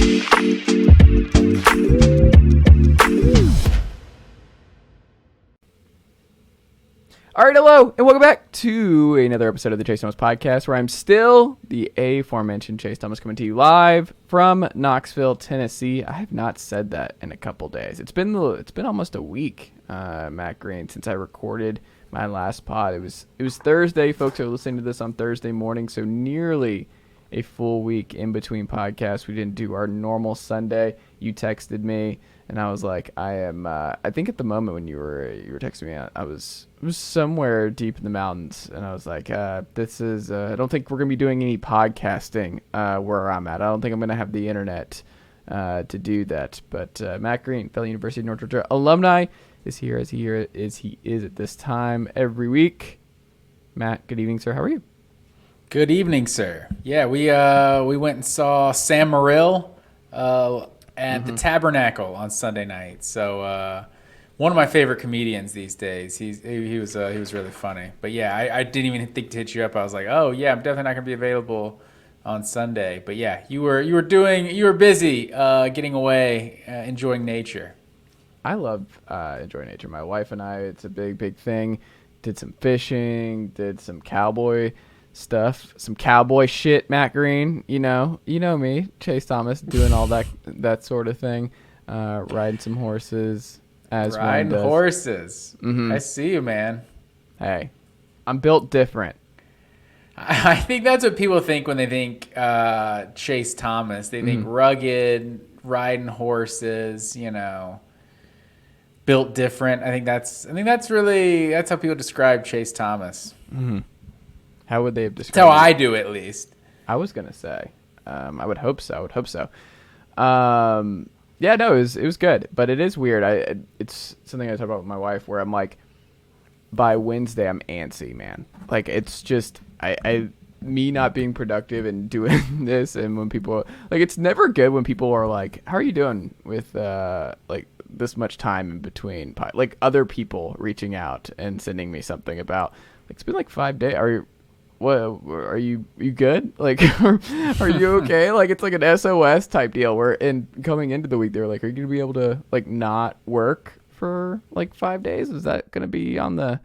All right, hello, and welcome back to another episode of the Chase Thomas Podcast, where I'm still the aforementioned Chase Thomas, coming to you live from Knoxville, Tennessee. I have not said that in a couple days. It's been almost a week, Matt Green, since I recorded my last pod. It was Thursday. Folks are listening to this on Thursday morning, so nearly a full week in between podcasts. We didn't do our normal Sunday. You texted me, and I was like, I think at the moment when you were texting me, I was somewhere deep in the mountains, and I was like, I don't think we're gonna be doing any podcasting where I'm at. I don't think I'm gonna have the internet to do that. But Matt Green, fellow University of North Georgia alumni, is here as he is at this time every week. Matt, good evening, sir. How are you? Good evening, sir. Yeah, we went and saw Sam Morrill at the Tabernacle on Sunday night. So one of my favorite comedians these days. He was really funny. But yeah, I didn't even think to hit you up. I was like, oh yeah, I'm definitely not gonna be available on Sunday. But yeah, you were busy getting away, enjoying nature. I love enjoying nature. My wife and I, it's a big thing. Did some fishing, did some cowboy stuff, some cowboy shit, Matt Green. You know me, Chase Thomas, doing all that sort of thing. Riding some horses. Riding horses. Mm-hmm. I see you, man. Hey, I'm built different. I think that's what people think when they think Chase Thomas. They think rugged, riding horses, built different. I think that's how people describe Chase Thomas. Mm-hmm. How would they have described That's how I do, at least. I was gonna say, I would hope so. Yeah, no, it was good, but it is weird. It's something I talk about with my wife, where I'm like, by Wednesday I'm antsy, man. Like, it's just me not being productive and doing this, and when people it's never good when people are like, how are you doing with like this much time in between, like other people reaching out and sending me something about, like, it's been like 5 days. Are you good? Like, are you okay? Like, it's like an SOS type deal where, and coming into the week, they were like, are you going to be able to, like, not work for like 5 days? Is that going to be on the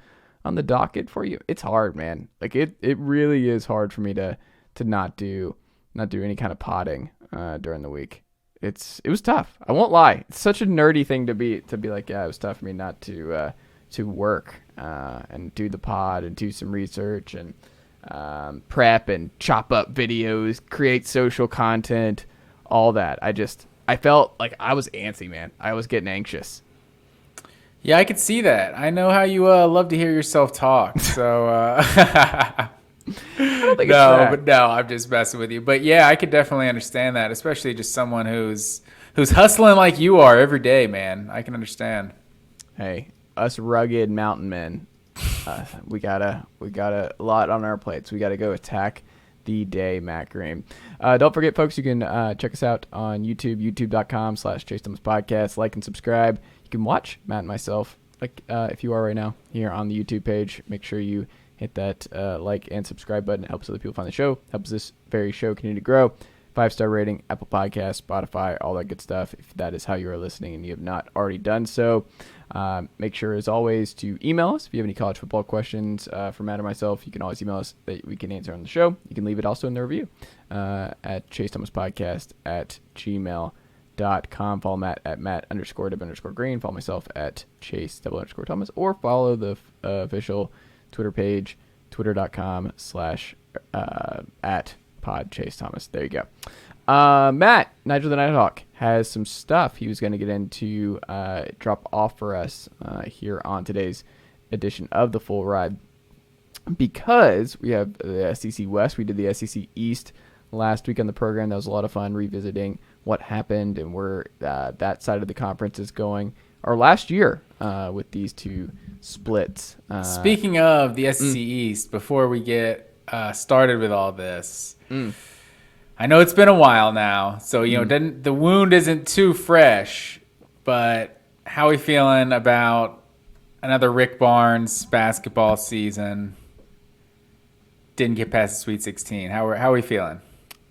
docket for you? It's hard, man. Like, it really is hard for me to not do any kind of potting during the week. It was tough. I won't lie. It's such a nerdy thing to be like, yeah, it was tough for me not to work and do the pod and do some research and prep and chop up videos, create social content, all that. I felt like I was antsy, man. I was getting anxious. Yeah, I could see that. I know how you love to hear yourself talk. So I don't think no, I'm just messing with you. But yeah, I could definitely understand that, especially just someone who's hustling like you are every day, man. I can understand. Hey, us rugged mountain men. We got a lot on our plates. We got to go attack the day, Matt Green. Don't forget, folks, you can check us out on YouTube, youtube.com/Chase Thomas Podcast. Like and subscribe. You can watch Matt and myself, like if you are right now, here on the YouTube page. Make sure you hit that like and subscribe button. It helps other people find the show, helps this very show continue to grow. 5-star rating, Apple Podcasts, Spotify, all that good stuff, if that is how you are listening and you have not already done so. Make sure, as always, to email us if you have any college football questions for Matt or myself. You can always email us that we can answer on the show. You can leave it also in the review at chasethomaspodcast@gmail.com. Follow Matt at Matt_W_Green. Follow myself at Chase_Thomas, or follow the official Twitter page, twitter.com/ at Pod Chase Thomas. There you go. Matt, Nigel the Nighthawk, has some stuff he was going to get into, drop off for us here on today's edition of the Full Ride, because we have the SEC West. We did the SEC East last week on the program. That was a lot of fun, revisiting what happened and where that side of the conference is going, or last year with these two splits. Speaking of the SEC East, before we get started with all this, I know it's been a while now, so the wound isn't too fresh, but how are we feeling about another Rick Barnes basketball season? Didn't get past the Sweet 16. How are we feeling?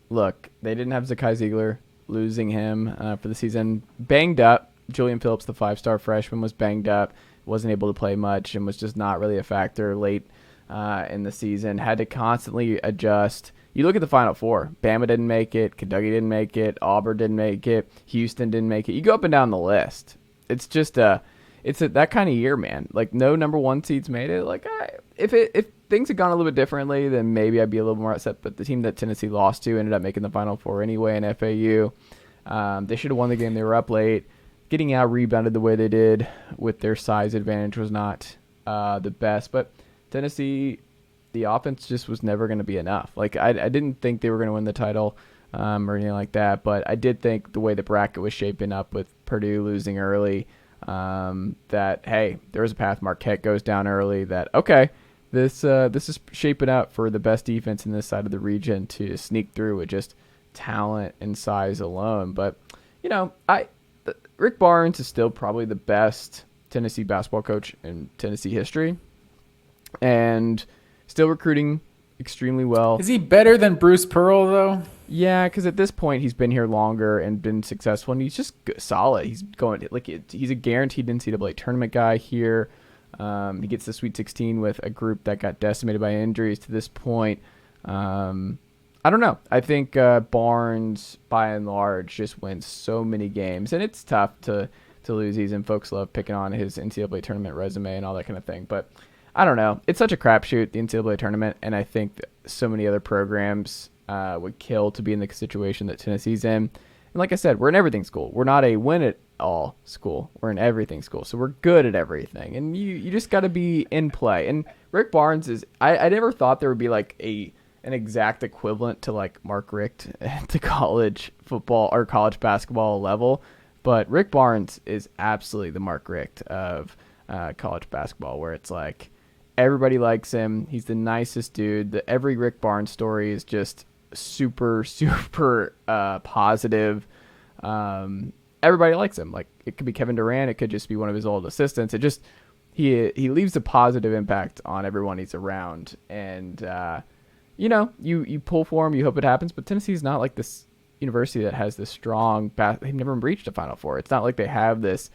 Look, they didn't have Zakai Ziegler. losing him for the season. Banged up. Julian Phillips, the 5-star freshman, was banged up. Wasn't able to play much and was just not really a factor late in the season. Had to constantly adjust. You look at the Final Four. Bama didn't make it. Kentucky didn't make it. Auburn didn't make it. Houston didn't make it. You go up and down the list. It's just that kind of year, man. Like, no number one seeds made it. Like, if things had gone a little bit differently, then maybe I'd be a little more upset. But the team that Tennessee lost to ended up making the Final Four anyway in FAU. They should have won the game. They were up late. Getting out rebounded the way they did with their size advantage was not the best. But Tennessee, the offense just was never going to be enough. Like, I didn't think they were going to win the title or anything like that, but I did think the way the bracket was shaping up with Purdue losing early, that, hey, there was a path. Marquette goes down early, that, okay, this is shaping up for the best defense in this side of the region to sneak through with just talent and size alone. But, you know, Rick Barnes is still probably the best Tennessee basketball coach in Tennessee history, and still recruiting extremely well. Is he better than Bruce Pearl, though? Yeah, because at this point he's been here longer and been successful, and he's just solid. He's he's a guaranteed NCAA tournament guy here. He gets the Sweet 16 with a group that got decimated by injuries to this point. I don't know. I think Barnes, by and large, just wins so many games, and it's tough to lose these, and folks love picking on his NCAA tournament resume and all that kind of thing. But I don't know. It's such a crapshoot, the NCAA tournament, and I think that so many other programs would kill to be in the situation that Tennessee's in. And like I said, we're an everything school. We're not a win-it-all school. We're an everything school, so we're good at everything. And you just got to be in play. And Rick Barnes is – I never thought there would be like an exact equivalent to like Mark Richt at the college football or college basketball level, but Rick Barnes is absolutely the Mark Richt of college basketball, where it's like everybody likes him. He's the nicest dude. Every Rick Barnes story is just super positive. Everybody likes him. Like, it could be Kevin Durant, it could just be one of his old assistants. It just he leaves a positive impact on everyone he's around, and you know, you pull for him, you hope it happens. But Tennessee's not like this university that has this strong they've never reached a Final Four. It's not like they have this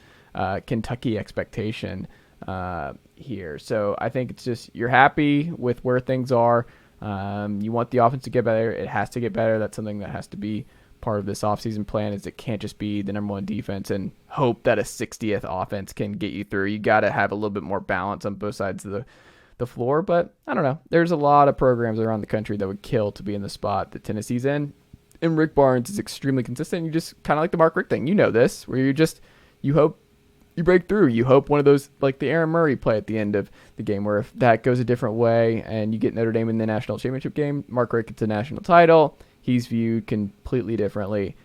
Kentucky expectation here. So I think it's just, you're happy with where things are. You want the offense to get better. It has to get better. That's something that has to be part of this offseason plan, is it can't just be the number one defense and hope that a 60th offense can get you through. You got to have a little bit more balance on both sides of the floor. But I don't know. There's a lot of programs around the country that would kill to be in the spot that Tennessee's in. And Rick Barnes is extremely consistent. You just kind of like the Mark Richt thing. You know this, where you hope you break through. You hope one of those, like the Aaron Murray play at the end of the game, where if that goes a different way and you get Notre Dame in the national championship game, Mark Richt gets a national title. He's viewed completely differently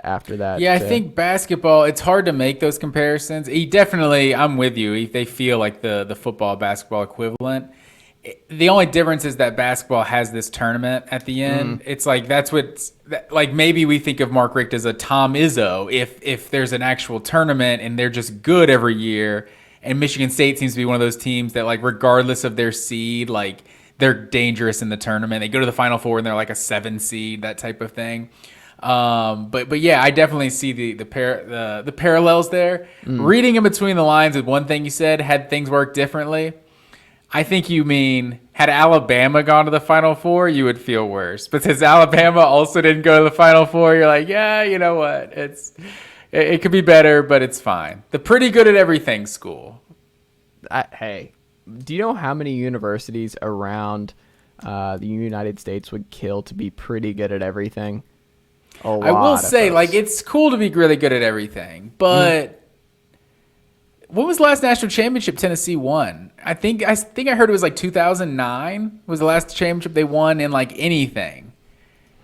after that. Yeah, I think basketball, it's hard to make those comparisons. I'm with you. They feel like the football, basketball equivalent. The only difference is that basketball has this tournament at the end. It's like like maybe we think of Mark Richt as a Tom Izzo if there's an actual tournament and they're just good every year. And Michigan State seems to be one of those teams that, like, regardless of their seed, like, they're dangerous in the tournament. They go to the Final Four and they're like a 7 seed, that type of thing. But yeah, I definitely see the parallels there. Reading in between the lines with one thing you said, had things worked differently, I think you mean, had Alabama gone to the Final Four, you would feel worse. But since Alabama also didn't go to the Final Four, you're like, yeah, you know what? It could be better, but it's fine. The pretty good at everything school. Hey, do you know how many universities around the United States would kill to be pretty good at everything? I will say, like, it's cool to be really good at everything, but when was the last national championship Tennessee won? I think I heard it was like 2009 was the last championship they won in, like, anything.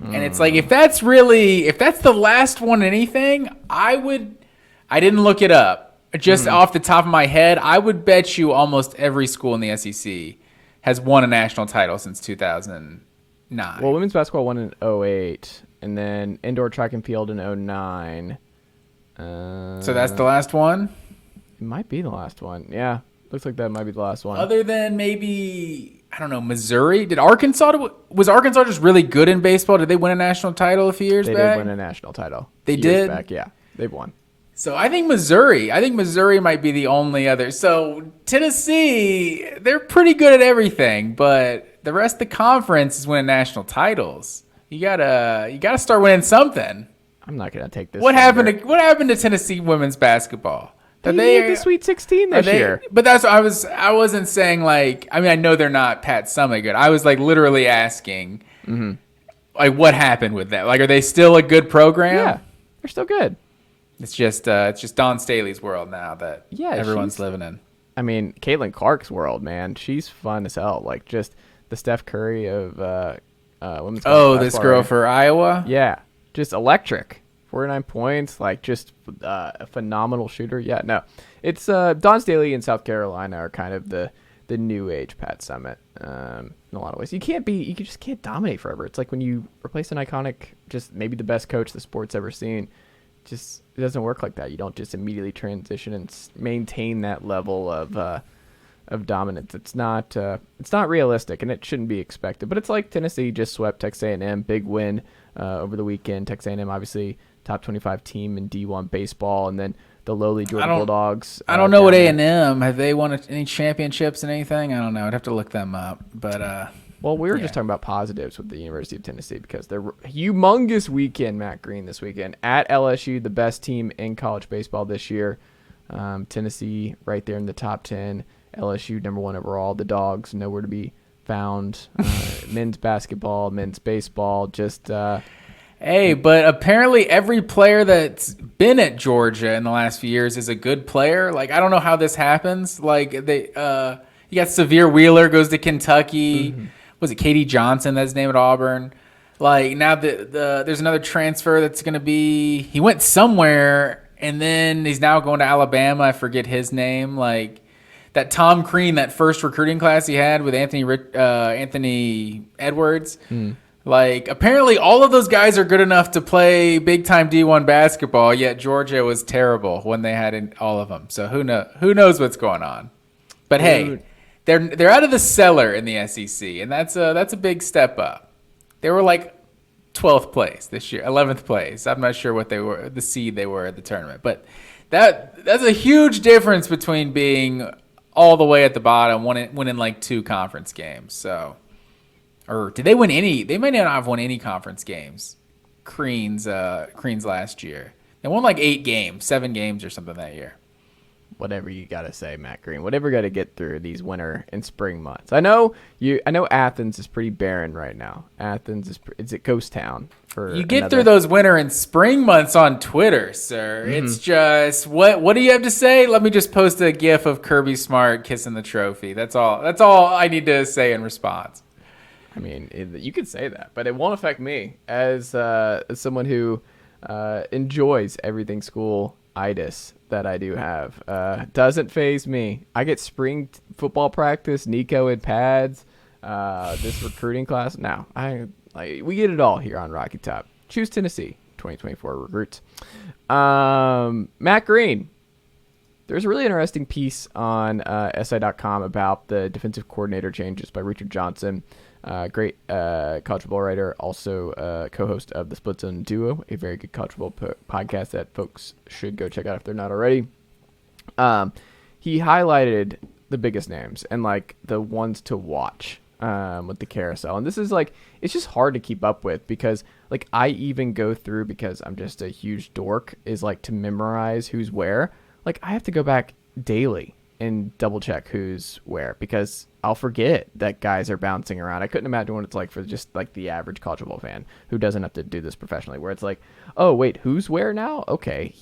And it's like, if that's the last one in anything, I didn't look it up. Just off the top of my head, I would bet you almost every school in the SEC has won a national title since 2009. Well, women's basketball won in 2008, and then indoor track and field in 2009. So that's the last one? It might be the last one. Yeah. Looks like that might be the last one. Other than maybe I don't know, Missouri. Was Arkansas just really good in baseball? Did they win a national title a few years back? They did win a national title. They did? Back, yeah. They've won. So I think Missouri might be the only other. So Tennessee, they're pretty good at everything, but the rest of the conference is winning national titles. You gotta start winning something. I'm not gonna take this. What happened to Tennessee women's basketball? They made the Sweet 16 this year. But that's what I wasn't saying like. I mean, I know they're not Pat Summitt good. I was like literally asking, like, what happened with that? Like, are they still a good program? Yeah, they're still good. It's just Dawn Staley's world now that everyone's living in. I mean, Caitlin Clark's world, man. She's fun as hell. Like, just the Steph Curry of women's. Oh, this girl for Iowa? Yeah, just electric. 49 points, like just a phenomenal shooter. Yeah, no, it's Dawn Staley in South Carolina are kind of the new age Pat Summitt in a lot of ways. You just can't dominate forever. It's like when you replace an iconic, just maybe the best coach the sport's ever seen. Just it doesn't work like that. You don't just immediately transition and maintain that level of dominance. It's not realistic, and it shouldn't be expected. But it's like Tennessee just swept Texas A&M, big win over the weekend. Texas A&M obviously top 25 team in D1 baseball, and then the lowly Georgia Bulldogs. I don't know what A&M have they won any championships and anything. I don't know. I'd have to look them up. But well, we were just talking about positives with the University of Tennessee because they're humongous weekend. Matt Green this weekend at LSU, the best team in college baseball this year. Tennessee right there in the top 10. LSU number 1 overall. The Dogs nowhere to be found. Men's basketball, men's baseball, just. Hey, but apparently every player that's been at Georgia in the last few years is a good player. Like, I don't know how this happens. Like, you got Severe Wheeler goes to Kentucky. Was it Katie Johnson that's named at Auburn? Like, now there's another transfer that's going to be. He went somewhere, and then he's now going to Alabama. I forget his name. Like, that Tom Crean, that first recruiting class he had with Anthony Edwards. Like, apparently all of those guys are good enough to play big-time D1 basketball, yet Georgia was terrible when they had all of them. So who knows what's going on. But hey, they're out of the cellar in the SEC, and that's a big step up. They were like 12th place this year, 11th place. I'm not sure what they were, the seed they were at the tournament. But that's a huge difference between being all the way at the bottom, winning like 2 conference games. So... Or did they win any? They may not have won any conference games. Crean's last year. They won like 7 games or something that year. Whatever you got to say, Matt Green. Whatever got to get through these winter and spring months. I know Athens is pretty barren right now. Athens it's a ghost town. You get through those winter and spring months on Twitter, sir. It's just what do you have to say? Let me just post a GIF of Kirby Smart kissing the trophy. That's all I need to say in response. I mean, you could say that, but it won't affect me as someone who enjoys everything school-itis that I do have. Doesn't faze me. I get spring football practice, Nico in pads, this recruiting class. No, we get it all here on Rocky Top. Choose Tennessee, 2024 recruits. Matt Green. There's a really interesting piece on SI.com about the defensive coordinator changes by Richard Johnson. Great college football writer, also co-host of the Split Zone Duo, a very good college football podcast that folks should go check out if they're not already. He highlighted the biggest names and like the ones to watch with the carousel. And this is like, it's just hard to keep up with because like I even go through, because I'm just a huge dork, is like to memorize who's where. Like I have to go back daily and double check who's where because I'll forget that guys are bouncing around. I couldn't imagine what it's like for just like the average college football fan who doesn't have to do this professionally, where it's like, oh wait, who's where now? Okay,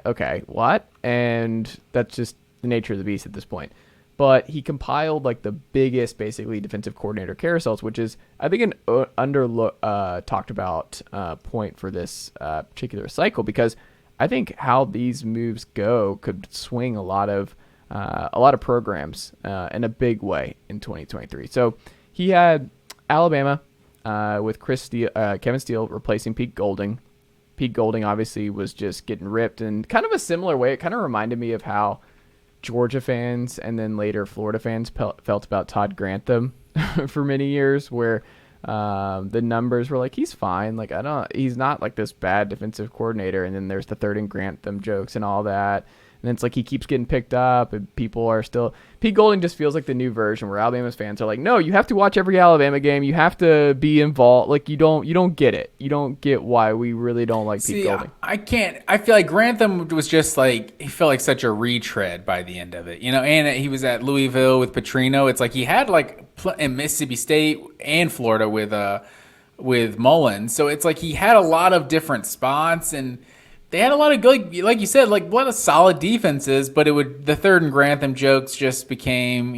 okay, what? And that's just the nature of the beast at this point. But he compiled like the biggest, basically, defensive coordinator carousels, which is I think an talked about point for this particular cycle, because I think how these moves go could swing a lot of programs in a big way in 2023. So he had Alabama with Kevin Steele replacing Pete Golding. Pete Golding obviously was just getting ripped in kind of a similar way. It kind of reminded me of how Georgia fans and then later Florida fans felt about Todd Grantham for many years, where the numbers were like, he's fine. Like, he's not like this bad defensive coordinator. And then there's the third and Grantham jokes and all that. And it's like he keeps getting picked up, and people are still. Pete Golding just feels like the new version where Alabama's fans are like, no, you have to watch every Alabama game. You have to be involved. Like, you don't get it. You don't get why we really don't like Pete Golding. I can't. I feel like Grantham was just like, he felt like such a retread by the end of it, And he was at Louisville with Petrino. It's like he had like in Mississippi State and Florida with Mullins. So it's like he had a lot of different spots, and they had a lot of good, like you said, like a lot of solid defenses, but the third and Grantham jokes just became,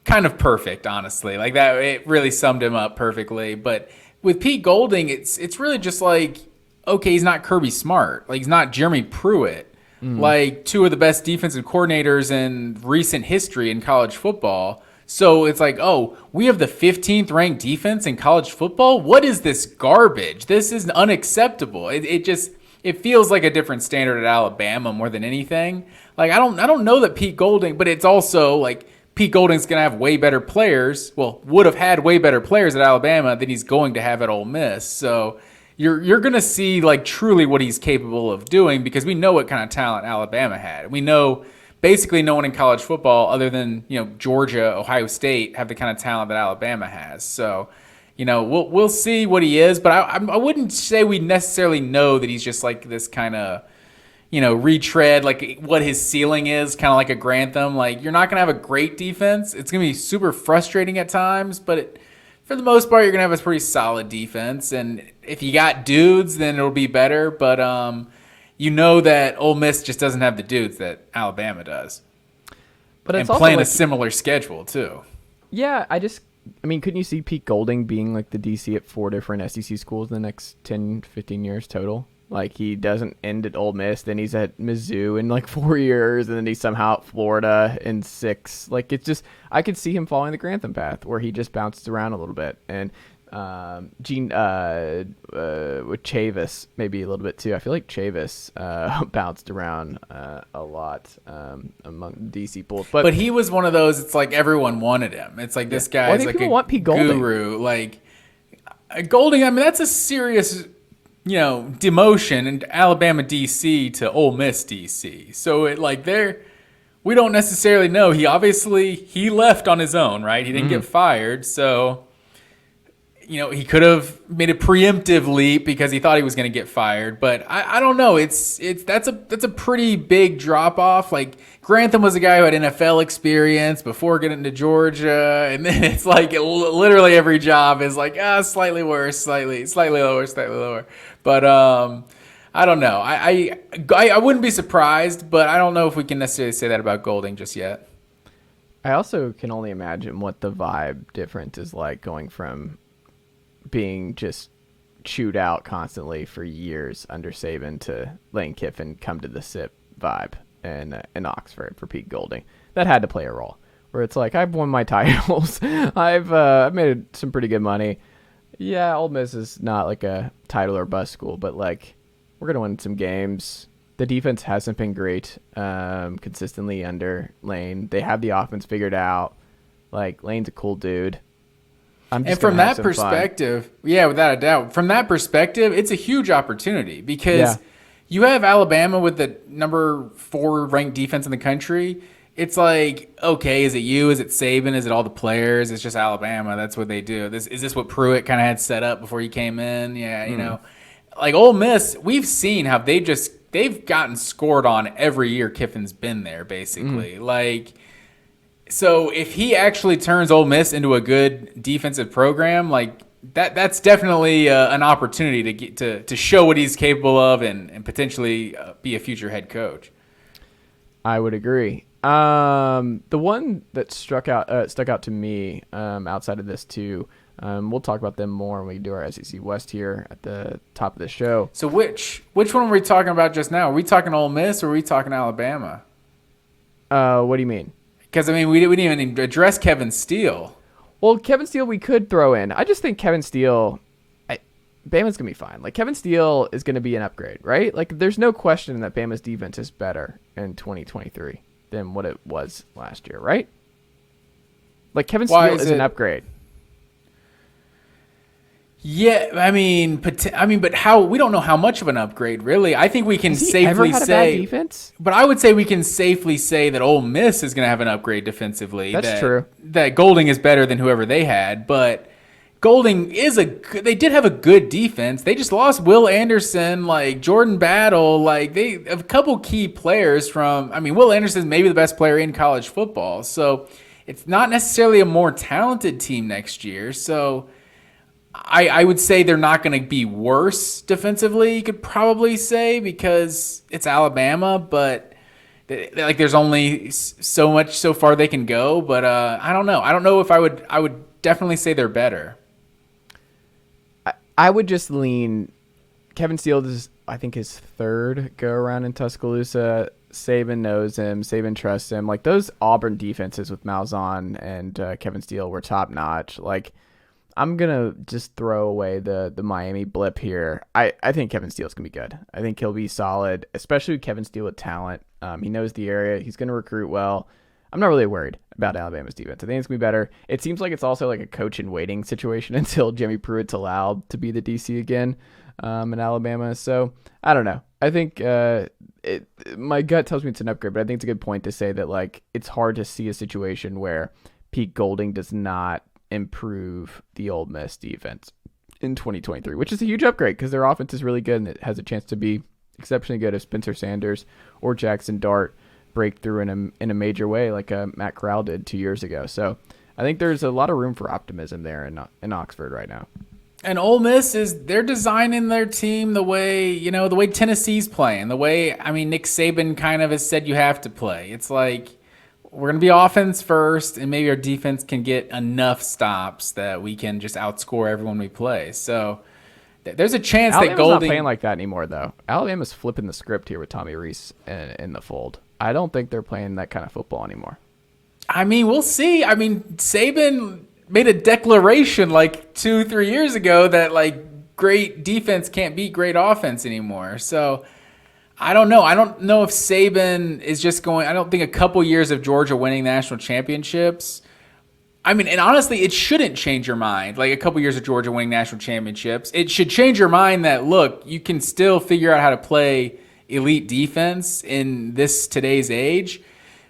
kind of perfect, honestly. Like that, it really summed him up perfectly. But with Pete Golding, it's really just like, okay, he's not Kirby Smart. Like, he's not Jeremy Pruitt. Like, two of the best defensive coordinators in recent history in college football. So it's like, oh, we have the 15th ranked defense in college football? What is this garbage? This is unacceptable. It feels like a different standard at Alabama more than anything. Like, I don't know that Pete Golding, but it's also like Pete Golding's going to have way better players. Well, would have had way better players at Alabama than he's going to have at Ole Miss. So you're going to see like truly what he's capable of doing, because we know what kind of talent Alabama had. We know basically no one in college football other than, Georgia, Ohio State have the kind of talent that Alabama has. So, we'll see what he is, but I wouldn't say we necessarily know that he's just like this kind of, retread, like what his ceiling is, kind of like a Grantham. Like, you're not going to have a great defense. It's going to be super frustrating at times, but for the most part, you're going to have a pretty solid defense. And if you got dudes, then it'll be better. But, that Ole Miss just doesn't have the dudes that Alabama does. But it's and also playing like, a similar schedule, too. Yeah, couldn't you see Pete Golding being like the DC at 4 different SEC schools in the next 10, 15 years total? Like, he doesn't end at Ole Miss, then he's at Mizzou in like 4 years, and then he's somehow at Florida in 6. Like, it's just, I could see him following the Grantham path where he just bounced around a little bit. And with Chavis maybe a little bit too. I feel like Chavis bounced around a lot among DC pools, but he was one of those. It's like everyone wanted him. It's like this guy is like a guru. Like Golding, I mean, that's a serious demotion in Alabama DC to Ole Miss DC. So it like we don't necessarily know. He left on his own, right? He didn't get fired, so. He could have made a preemptive leap because he thought he was going to get fired, but I don't know. That's a pretty big drop off. Like, Grantham was a guy who had NFL experience before getting into Georgia, and then it's like literally every job is like slightly worse, slightly lower, slightly lower. But I don't know. I wouldn't be surprised, but I don't know if we can necessarily say that about Golding just yet. I also can only imagine what the vibe difference is like going from being just chewed out constantly for years under Saban to Lane Kiffin come to the SIP vibe in Oxford for Pete Golding. That had to play a role where it's like, I've won my titles. I've made some pretty good money. Yeah, Ole Miss is not like a title or bust school, but like, we're going to win some games. The defense hasn't been great consistently under Lane. They have the offense figured out. Like, Lane's a cool dude. And from that perspective, yeah, without a doubt, from that perspective, it's a huge opportunity because you have Alabama with the number 4 ranked defense in the country. It's like, okay, is it you? Is it Saban? Is it all the players? It's just Alabama. That's what they do. Is this what Pruitt kind of had set up before he came in? Yeah, like Ole Miss, we've seen how they've gotten scored on every year Kiffin's been there, basically. Like, so if he actually turns Ole Miss into a good defensive program, like that's definitely an opportunity to get to show what he's capable of and potentially be a future head coach. I would agree. The one that stuck out to me outside of this too. We'll talk about them more when we do our SEC West here at the top of the show. So which one were we talking about just now? Are we talking Ole Miss or are we talking Alabama? What do you mean? Because, I mean, we didn't even address Kevin Steele. Well, Kevin Steele we could throw in. I just think Kevin Steele, Bama's going to be fine. Like, Kevin Steele is going to be an upgrade, right? Like, there's no question that Bama's defense is better in 2023 than what it was last year, right? Like Kevin Why Steele is is an it- upgrade. Yeah, I mean, but how we don't know how much of an upgrade, really. I think we can Has he ever safely had a bad say, defense? but I would say we can safely say that Ole Miss is going to have an upgrade defensively. That's true. That Golding is better than whoever they had, but Golding they did have a good defense. They just lost Will Anderson, like Jordan Battle, like they have a couple key players from. I mean, Will Anderson is maybe the best player in college football, so it's not necessarily a more talented team next year. So I would say they're not going to be worse defensively, you could probably say, because it's Alabama, but like there's only so far they can go. But I don't know. I don't know if I would definitely say they're better. I would just lean. Kevin Steele is, I think, his third go around in Tuscaloosa. Saban knows him. Saban trusts him. Like those Auburn defenses with Malzahn and Kevin Steele were top notch. Like I'm gonna just throw away the Miami blip here. I think Kevin Steele's gonna be good. I think he'll be solid, especially Kevin Steele with talent. He knows the area. He's gonna recruit well. I'm not really worried about Alabama's defense. I think it's gonna be better. It seems like it's also like a coach in waiting situation until Jimmy Pruitt's allowed to be the DC again in Alabama. So I don't know. I think my gut tells me it's an upgrade, but I think it's a good point to say that like it's hard to see a situation where Pete Golding does not improve the Ole Miss defense in 2023, which is a huge upgrade because their offense is really good and it has a chance to be exceptionally good if Spencer Sanders or Jackson Dart break through in a major way like Matt Corral did 2 years ago. So I think there's a lot of room for optimism there in Oxford right now. And Ole Miss they're designing their team the way Tennessee's playing, the way, I mean, Nick Saban kind of has said you have to play. It's like, we're going to be offense first, and maybe our defense can get enough stops that we can just outscore everyone we play. So there's a chance Alabama's that Golding... not playing like that anymore, though. Alabama's flipping the script here with Tommy Rees in the fold. I don't think they're playing that kind of football anymore. I mean, we'll see. I mean, Saban made a declaration like 2-3 years ago that like great defense can't beat great offense anymore. So I don't know. I don't know if Saban is just going... I don't think a couple years of Georgia winning national championships... I mean, and honestly, it shouldn't change your mind. Like a couple years of Georgia winning national championships. It should change your mind that, look, you can still figure out how to play elite defense in today's age.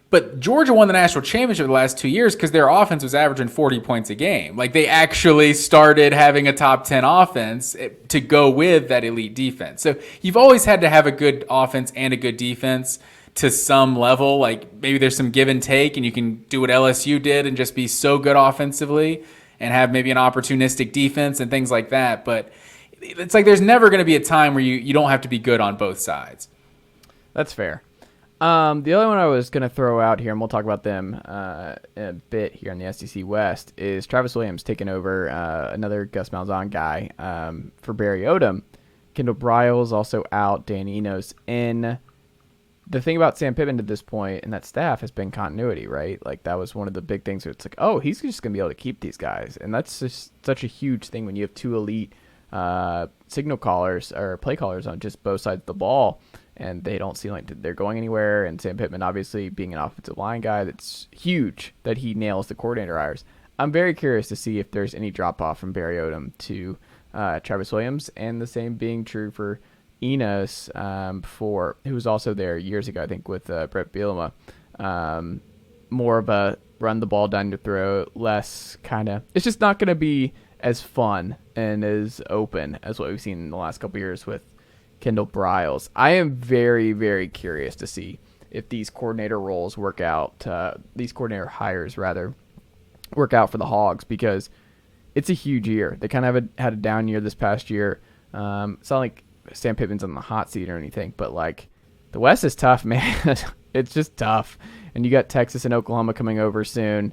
But Georgia won the national championship the last 2 years because their offense was averaging 40 points a game. Like they actually started having a top 10 offense to go with that elite defense. So you've always had to have a good offense and a good defense to some level. Like maybe there's some give and take and you can do what LSU did and just be so good offensively and have maybe an opportunistic defense and things like that. But it's like there's never going to be a time where you don't have to be good on both sides. That's fair. The other one I was going to throw out here, and we'll talk about them in a bit here in the SEC West, is Travis Williams taking over another Gus Malzahn guy for Barry Odom. Kendall Briles also out. Dan Enos in. The thing about Sam Pittman to this point and that staff has been continuity, right? Like that was one of the big things where it's like, oh, he's just going to be able to keep these guys. And that's just such a huge thing when you have two elite signal callers or play callers on just both sides of the ball. And they don't seem like they're going anywhere. And Sam Pittman, obviously, being an offensive line guy, that's huge that he nails the coordinator hires. I'm very curious to see if there's any drop-off from Barry Odom to Travis Williams, and the same being true for Enos, who was also there years ago, I think, with Brett Bielema. More of a run the ball down your throat, less kind of... It's just not going to be as fun and as open as what we've seen in the last couple of years with Kendall Briles. I am very, very curious to see if these coordinator roles work out, these coordinator hires rather, work out for the Hogs, because it's a huge year. They kind of had a down year this past year. It's not like Sam Pittman's on the hot seat or anything, but like the West is tough, man. It's just tough. And you got Texas and Oklahoma coming over soon.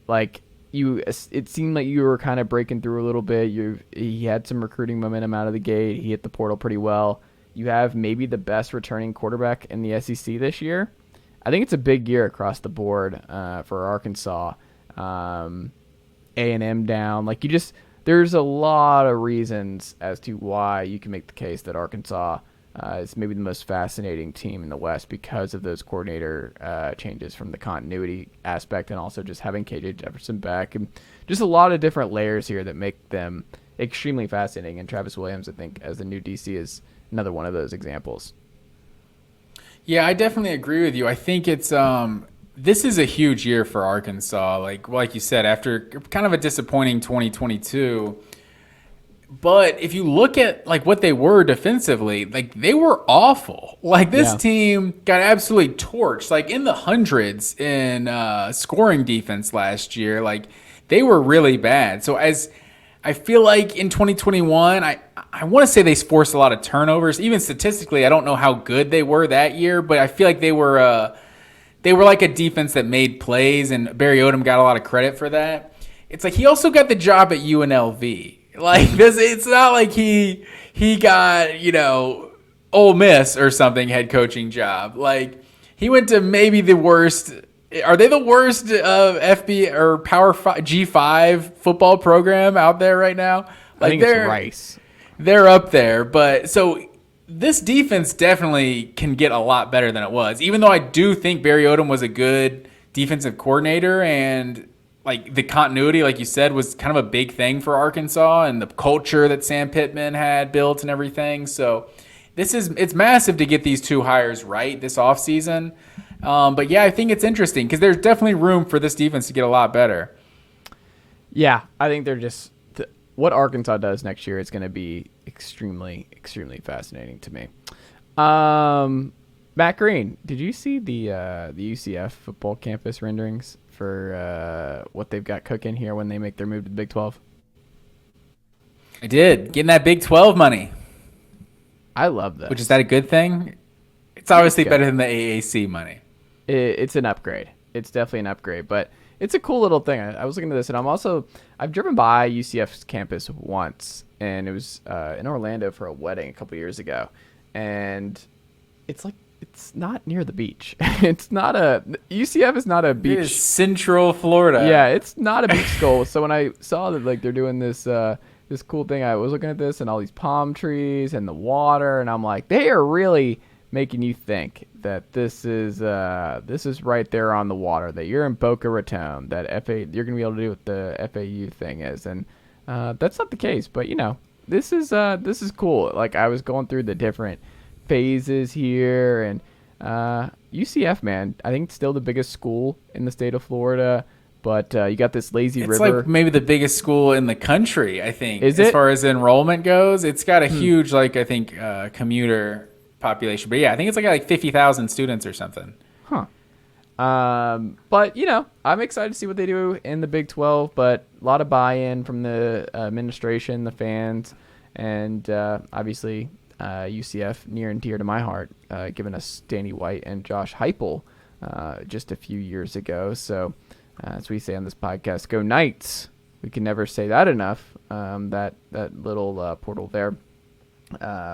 Like it seemed like you were kind of breaking through a little bit. He had some recruiting momentum out of the gate. He hit the portal pretty well. You have maybe the best returning quarterback in the SEC this year. I think it's a big year across the board for Arkansas. A&M down. Like there's a lot of reasons as to why you can make the case that Arkansas is maybe the most fascinating team in the West because of those coordinator changes from the continuity aspect, and also just having KJ Jefferson back, and just a lot of different layers here that make them extremely fascinating. And Travis Williams, I think, as the new DC, is another one of those examples. Yeah, I definitely agree with you. I think it's this is a huge year for Arkansas. Like you said, after kind of a disappointing 2022. But if you look at like what they were defensively, like they were awful. Like this team got absolutely torched, like in the hundreds in scoring defense last year. Like they were really bad. So as I feel like in 2021, I want to say they forced a lot of turnovers. Even statistically, I don't know how good they were that year, but I feel like they were like a defense that made plays, and Barry Odom got a lot of credit for that. It's like he also got the job at UNLV. Like this, it's not like he got, Ole Miss or something head coaching job. Like he went to maybe the worst. Are they the worst FB or Power G5 football program out there right now? Like I think it's Rice. They're up there, but so this defense definitely can get a lot better than it was. Even though I do think Barry Odom was a good defensive coordinator, and like the continuity, like you said, was kind of a big thing for Arkansas, and the culture that Sam Pittman had built and everything. So it's massive to get these two hires right this offseason. But yeah, I think it's interesting because there's definitely room for this defense to get a lot better. Yeah, I think they're just what Arkansas does next year is going to be extremely, extremely fascinating to me. Matt Green, did you see the UCF football campus renderings for what they've got cooking here when they make their move to the Big 12? I did. Getting that Big 12 money. I love that. Which, is that a good thing? It's obviously better than the AAC money. It's an upgrade. It's definitely an upgrade, but it's a cool little thing. I was looking at this, and I've driven by UCF's campus once, and it was in Orlando for a wedding a couple years ago, and it's not near the beach. UCF is not a beach. It is Central Florida. Yeah, it's not a beach school. So when I saw that they're doing this this cool thing, I was looking at this and all these palm trees and the water, and I'm like, they are really making you think that this is right there on the water, that you're in Boca Raton, that you're gonna be able to do what the FAU thing is, and that's not the case. But this is cool. Like, I was going through the different phases here, and UCF, man, I think it's still the biggest school in the state of Florida. But you got this lazy river. It's like maybe the biggest school in the country, I think. Is it? As far as enrollment goes, it's got a huge, commuter population. But yeah, I think it's like 50,000 students or something. Huh. But, I'm excited to see what they do in the Big 12. But a lot of buy-in from the administration, the fans, and obviously UCF near and dear to my heart, giving us Danny White and Josh Heupel just a few years ago. So, as we say on this podcast, go Knights. We can never say that enough. That little portal there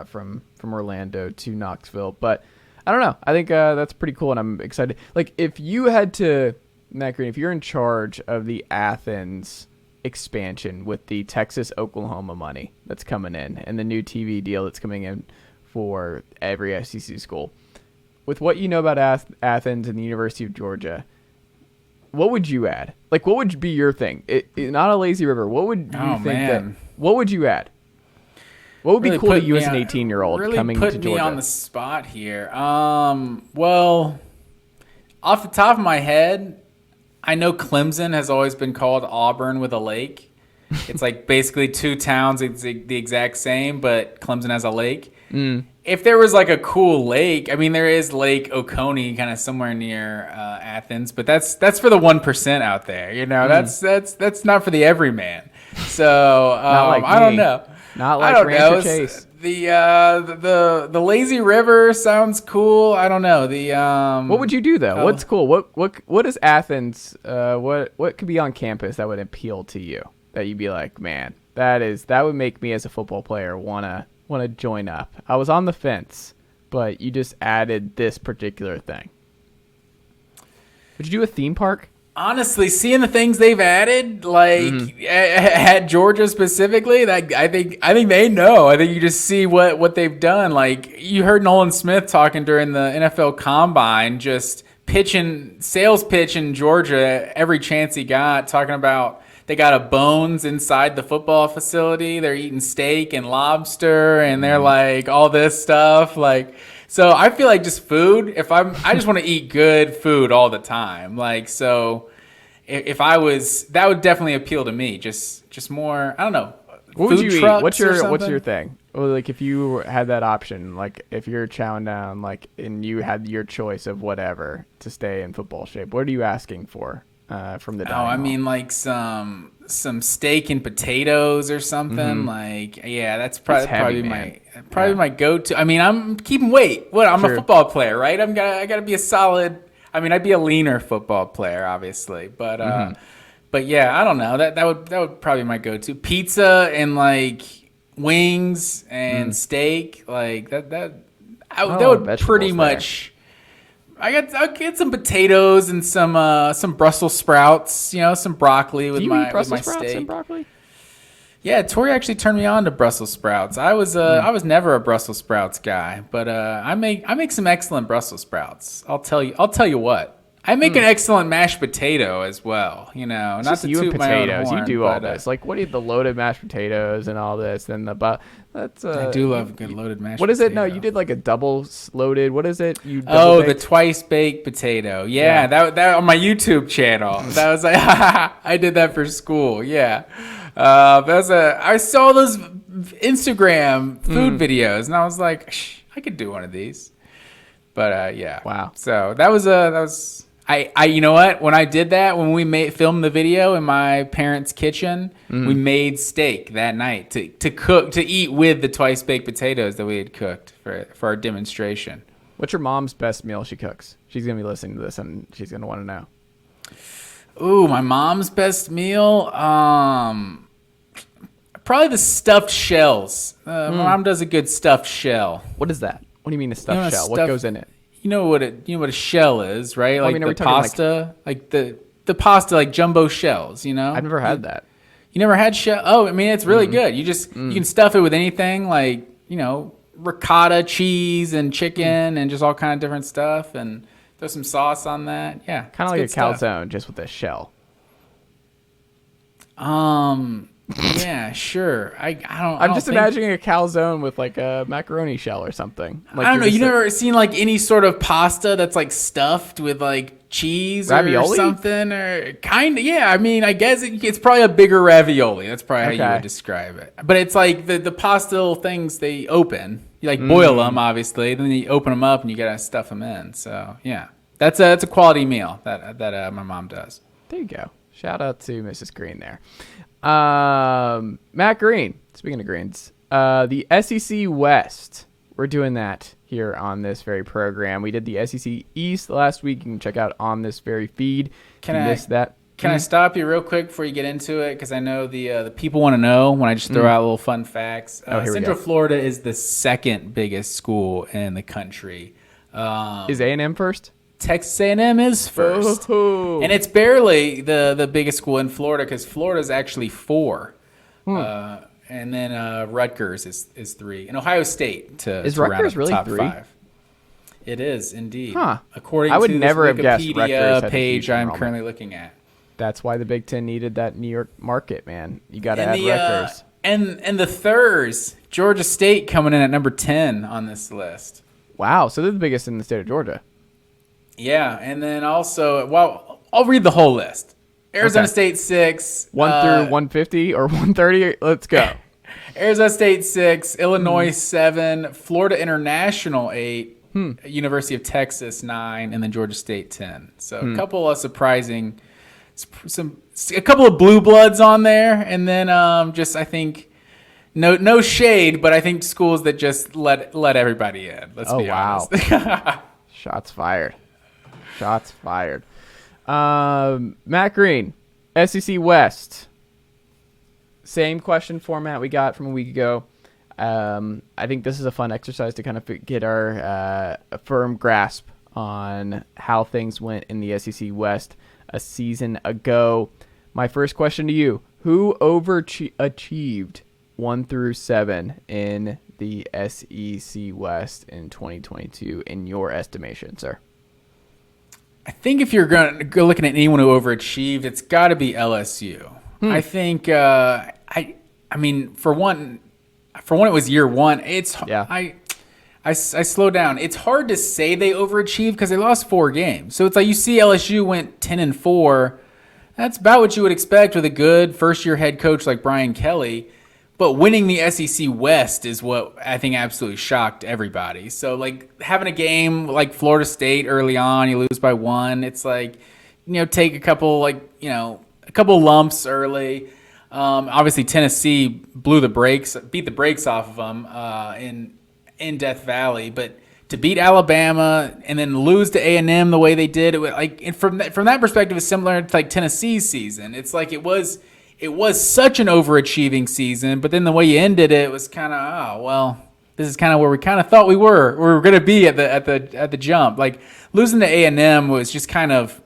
from Orlando to Knoxville. But I don't know. I think that's pretty cool, and I'm excited. Like, if you had to, Matt Green, if you're in charge of the Athens expansion with the Texas-Oklahoma money that's coming in and the new TV deal that's coming in for every SEC school, with what you know about Athens and the University of Georgia, what would you add? Like, what would be your thing? Not a lazy river. What would you think? What would you add? What would be cool to you as an 18-year-old coming to Georgia? Really put me on the spot here. Well, off the top of my head, I know Clemson has always been called Auburn with a lake. It's like basically two towns, it's the exact same, but Clemson has a lake. If there was like a cool lake, I mean, there is Lake Oconee kind of somewhere near Athens, but that's for the 1% out there. That's not for the everyman. So I don't know. Not like Rancher Chase. The lazy river sounds cool. I don't know. What would you do though? What's cool? What is Athens? What could be on campus that would appeal to you? That you'd be like, man, that would make me as a football player wanna join up. I was on the fence, but you just added this particular thing. Would you do a theme park? Honestly, seeing the things they've added, like at Georgia specifically, that I think they know. I think you just see what they've done. Like you heard Nolan Smith talking during the NFL Combine, just sales pitch in Georgia every chance he got, talking about they got a Bones inside the football facility. They're eating steak and lobster, and they're like all this stuff, like. So I feel like just food. I just want to eat good food all the time. Like so, if I was, that would definitely appeal to me. Just more. I don't know. What food would you trucks eat? What's your thing? Well, like if you had that option, like if you're chowing down, like and you had your choice of whatever to stay in football shape, what are you asking for from the dining hall? I mean like some steak and potatoes or something. Like yeah, that's probably my go-to. I mean, I'm keeping weight. I'm a football player, right? I gotta be a solid. I mean, I'd be a leaner football player, obviously, but yeah, I don't know. That would probably be my go-to. Pizza and like wings and steak, like that would pretty much. I'll get some potatoes and some Brussels sprouts, some broccoli with my steak. And broccoli? Yeah, Tori actually turned me on to Brussels sprouts. I was never a Brussels sprouts guy, but I make some excellent Brussels sprouts. I'll tell you what. I make an excellent mashed potato as well. Not to you and toot my own potatoes. horn, You do all this. Like, what do you the loaded mashed potatoes and all this? And that's I do love a good loaded mashed. What is it? potato. No, you did like a double loaded. What is it? The twice baked potato. Yeah, that on my YouTube channel. That was like I did that for school. Yeah, I saw those Instagram food videos and I was like, I could do one of these. But yeah, wow. So that was. I you know what? When I did that, when we filmed the video in my parents' kitchen, we made steak that night to eat with the twice baked potatoes that we had cooked for our demonstration. What's your mom's best meal she cooks? She's gonna be listening to this and she's gonna want to know. Ooh, my mom's best meal. Probably the stuffed shells. My mom does a good stuffed shell. What is that? What do you mean a stuffed shell? What goes in it? You know what a shell is, right? Like the pasta, like the pasta, like jumbo shells. I've never had that. You never had shell? Oh, I mean, it's really good. You just you can stuff it with anything, like ricotta, cheese, and chicken, and just all kind of different stuff, and throw some sauce on that. Yeah, kind of like a calzone, just with a shell. Yeah, sure. I'm just imagining a calzone with like a macaroni shell or something. Like I don't know. You never seen like any sort of pasta that's like stuffed with like cheese ravioli? Or something, or kind of. Yeah, I mean, I guess it's probably a bigger ravioli. That's probably how you would describe it. But it's like the pasta things they open. You like boil them, obviously. Then you open them up and you gotta stuff them in. So yeah, that's a quality meal that my mom does. There you go. Shout out to Mrs. Green there. Matt Green, speaking of Greens, the SEC West, we're doing that here on this very program. We did the SEC East last week. You can check out on this very feed. Can I stop you real quick before you get into it? Because I know the people want to know when I just throw out little fun facts. Central Florida is the second biggest school in the country. Is A&M first? Texas A&M is first. Oh. And it's barely the biggest school in Florida because Florida is actually 4. And then Rutgers is 3. And Ohio State is Rutgers really top 3? 5. It is indeed. Huh. According I would to never this have guessed Rutgers Wikipedia page I'm currently looking at. That's why the Big Ten needed that New York market, man. You got to add Rutgers. And the Thurs, Georgia State coming in at number 10 on this list. Wow. So they're the biggest in the state of Georgia. Yeah, and then also, I'll read the whole list. Arizona State 6. 1 through 150 or 130? Let's go. Arizona State 6, Illinois 7, Florida International 8, University of Texas 9, and then Georgia State 10. So a couple of surprising, a couple of blue bloods on there, and then just I think no shade, but I think schools that just let everybody in. Let's be honest. Shots fired. Shots fired. Matt Green, SEC West. Same question format we got from a week ago. I think this is a fun exercise to kind of get our a firm grasp on how things went in the SEC West. a season ago. My first question to you, who overachieved 1-7 in the SEC West in 2022 in your estimation, sir? I think if you're going to go looking at anyone who overachieved, it's got to be LSU. I think I mean for one it was year one. I slowed down. It's hard to say they overachieved because they lost 4 games. So it's like you see LSU went 10-4. That's about what you would expect with a good first-year head coach like Brian Kelly. But winning the SEC West is what I think absolutely shocked everybody. So, like, having a game like Florida State early on, you lose by 1. It's like, take a couple lumps early. Obviously, Tennessee beat the brakes off of them in Death Valley. But to beat Alabama and then lose to A&M the way they did, from that perspective, it's similar to like Tennessee's season. It's like it was such an overachieving season, but then the way you ended it was kind of this is kind of where we kind of thought we were going to be at the jump. Like losing to A&M was just kind of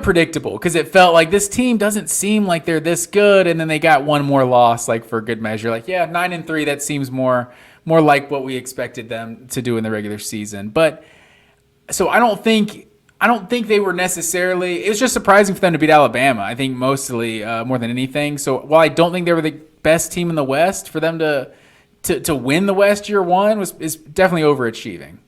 predictable because it felt like this team doesn't seem like they're this good, and then they got one more loss like for good measure. Like 9-3, that seems more like what we expected them to do in the regular season. But so I don't think they were necessarily – it was just surprising for them to beat Alabama, I think mostly more than anything. So while I don't think they were the best team in the West, for them to win the West year one is definitely overachieving.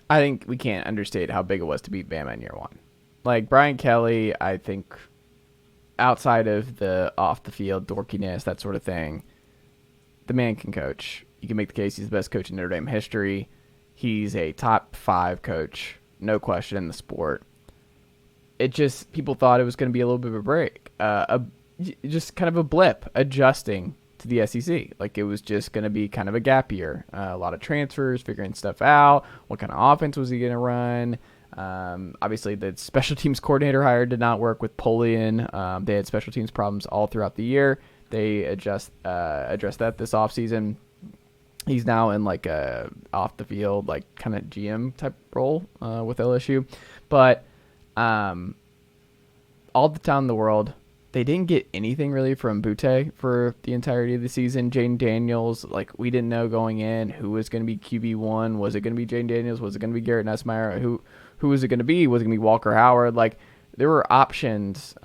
I think we can't understate how big it was to beat Bama in year one. Like Brian Kelly, I think outside of the off-the-field dorkiness, that sort of thing, the man can coach. You can make the case he's the best coach in Notre Dame history. He's a top 5 coach. No question in the sport. It just, people thought it was going to be a little bit of a break, just kind of a blip, adjusting to the SEC. Like it was just going to be kind of a gap year. A lot of transfers, figuring stuff out. What kind of offense was he going to run? Obviously, the special teams coordinator hired did not work with Polian. They had special teams problems all throughout the year. They addressed that this offseason. He's now in like a off the field, like kind of GM type role with LSU. But all the time in the world, they didn't get anything really from Butte for the entirety of the season. Jane Daniels, like we didn't know going in who was going to be QB1. Was it going to be Jane Daniels? Was it going to be Garrett Nussmeier? Who was it going to be? Was it going to be Walker Howard? Like there were options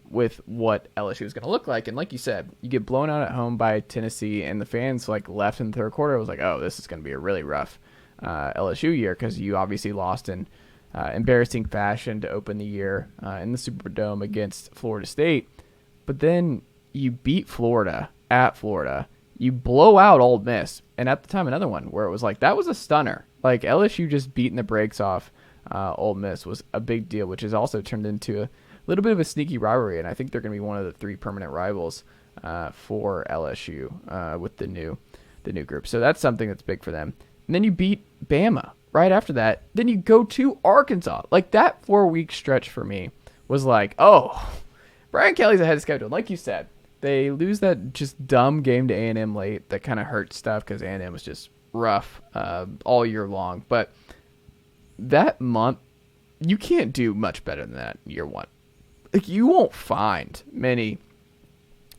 with what LSU was going to look like. And like you said, you get blown out at home by Tennessee, and the fans like left in the third quarter. It was like, oh, this is going to be a really rough LSU year because you obviously lost in embarrassing fashion to open the year in the Superdome against Florida State. But then you beat Florida at Florida. You blow out Ole Miss. And at the time, another one where it was like, that was a stunner. Like LSU just beating the brakes off Ole Miss was a big deal, which has also turned into a little bit of a sneaky rivalry, and I think they're going to be one of the 3 permanent rivals for LSU with the new group. So that's something that's big for them. And then you beat Bama right after that. Then you go to Arkansas. Like that 4-week stretch for me was like, oh, Brian Kelly's ahead of schedule. Like you said, they lose that just dumb game to A&M late that kind of hurt stuff because A&M was just rough all year long. But that month, you can't do much better than that in year one. Like you won't find many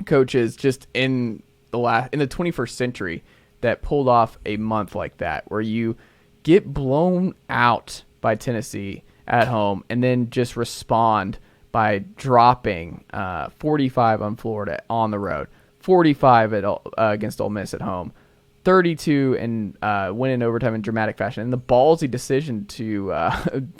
coaches just in the 21st century that pulled off a month like that, where you get blown out by Tennessee at home and then just respond by dropping 45 on Florida on the road, 45 against Ole Miss at home, 32 and win in overtime in dramatic fashion, and the ballsy decision to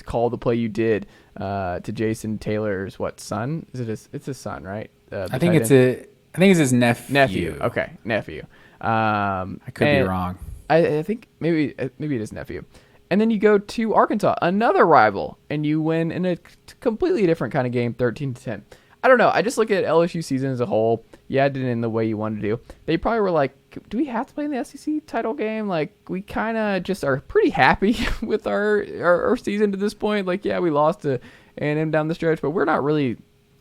call the play you did to Jason Taylor's son? It's his son, right? I think it's his nephew. Okay, nephew. I could be wrong. I think maybe it is nephew. And then you go to Arkansas, another rival, and you win in a completely different kind of game, 13-10. I don't know. I just look at LSU season as a whole. Yeah, it didn't end the way you wanted to do. They probably were like, do we have to play in the SEC title game? Like, we kind of just are pretty happy with our season to this point. Like, yeah, we lost to A&M down the stretch, but we're not really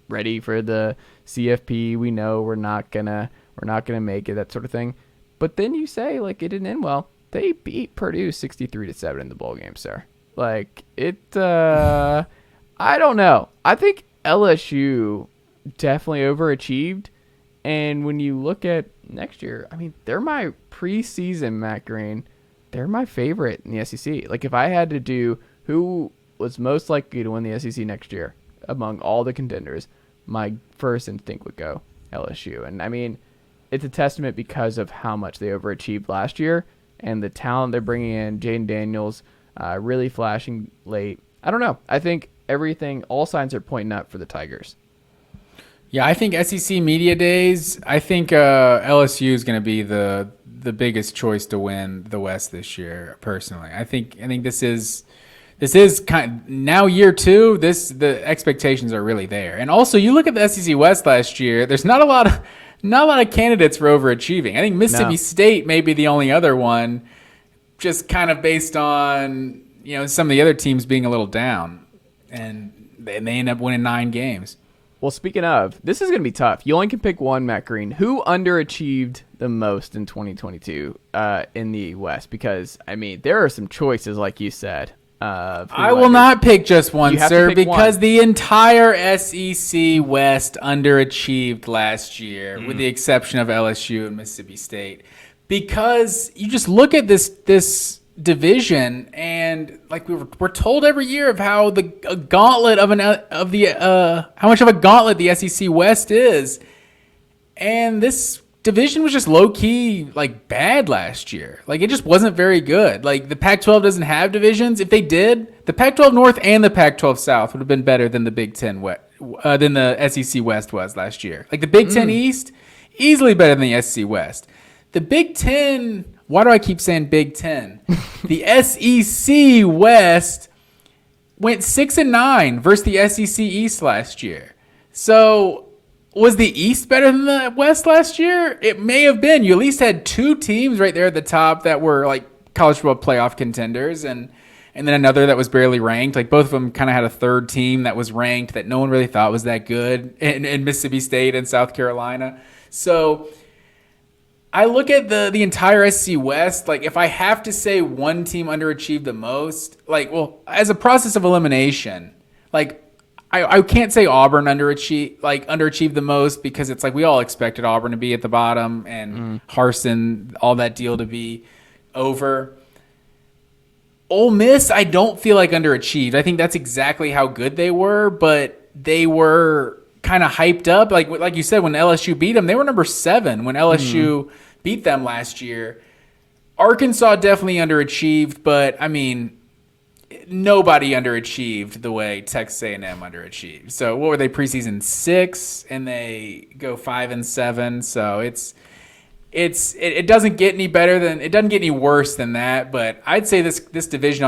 ready for the CFP. We know we're not gonna make it, that sort of thing. But then you say, like, it didn't end well. They beat Purdue 63-7 in the bowl game, sir. Like, it. I I don't know. I think LSU definitely overachieved. And when you look at next year, I mean, they're my preseason, Matt Green. They're my favorite in the SEC. Like, if I had to do who was most likely to win the SEC next year among all the contenders, my first instinct would go LSU. And, I mean, it's a testament because of how much they overachieved last year and the talent they're bringing in. Jaden Daniels really flashing late. I don't know. I think all signs are pointing up for the Tigers. Yeah, I think SEC Media Days, I think LSU is going to be the biggest choice to win the West this year, personally. I think this is kind of, now year two, the expectations are really there. And also, you look at the SEC West last year, there's not a lot of candidates for overachieving. I think Mississippi State may be the only other one, just kind of based on, some of the other teams being a little down. And they end up winning 9 games. Well, speaking of, this is going to be tough. You only can pick one, Matt Green. Who underachieved the most in 2022 in the West? Because, I mean, there are some choices, like you said. I will not pick just one, sir, because the entire SEC West underachieved last year, with the exception of LSU and Mississippi State. Because you just look at this division, and like we're told every year of how how much of a gauntlet the SEC West is, and this division was just low key like bad last year. Like, it just wasn't very good. Like, the Pac-12 doesn't have divisions. If they did, the Pac-12 North and the Pac-12 South would have been better than the Big Ten than the SEC West was last year. Like, the Big Ten East, easily better than the SEC West. The Big Ten. Why do I keep saying Big Ten? The SEC West went 6-9 versus the SEC East last year. So, was the East better than the West last year? It may have been. You at least had 2 teams right there at the top that were like college football playoff contenders, and then another that was barely ranked. Like, both of them kind of had a third team that was ranked that no one really thought was that good in Mississippi State and South Carolina. So, I look at the entire SEC West. Like, if I have to say one team underachieved the most, as a process of elimination, I can't say Auburn underachieved the most, because it's like we all expected Auburn to be at the bottom and Harsin, all that deal to be over. Ole Miss, I don't feel like underachieved. I think that's exactly how good they were, but they were kind of hyped up. Like you said, when LSU beat them, they were number 7 when LSU beat them last year. Arkansas definitely underachieved, but I mean, nobody underachieved the way Texas A&M underachieved. So what were they, preseason 6, and they go 5-7. So it doesn't get any better than, it doesn't get any worse than that. But I'd say this division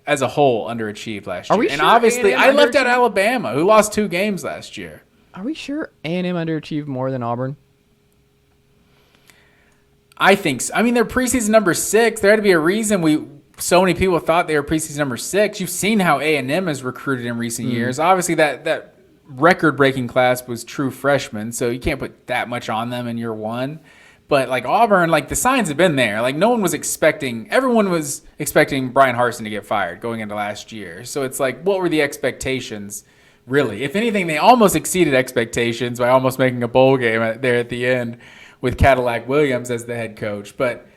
as a whole underachieved last year. And obviously, I left out Alabama, who lost 2 games last year. Are we sure A&M underachieved more than Auburn? I think so. I mean, they're preseason number 6. There had to be a reason so many people thought they were preseason number 6. You've seen how A&M has recruited in recent years. Obviously, that record-breaking class was true freshmen, so you can't put that much on them in year 1. But like Auburn, like the signs have been there. Like everyone was expecting Brian Harsin to get fired going into last year. So it's like, what were the expectations really? If anything, they almost exceeded expectations by almost making a bowl game there at the end with Cadillac Williams as the head coach. But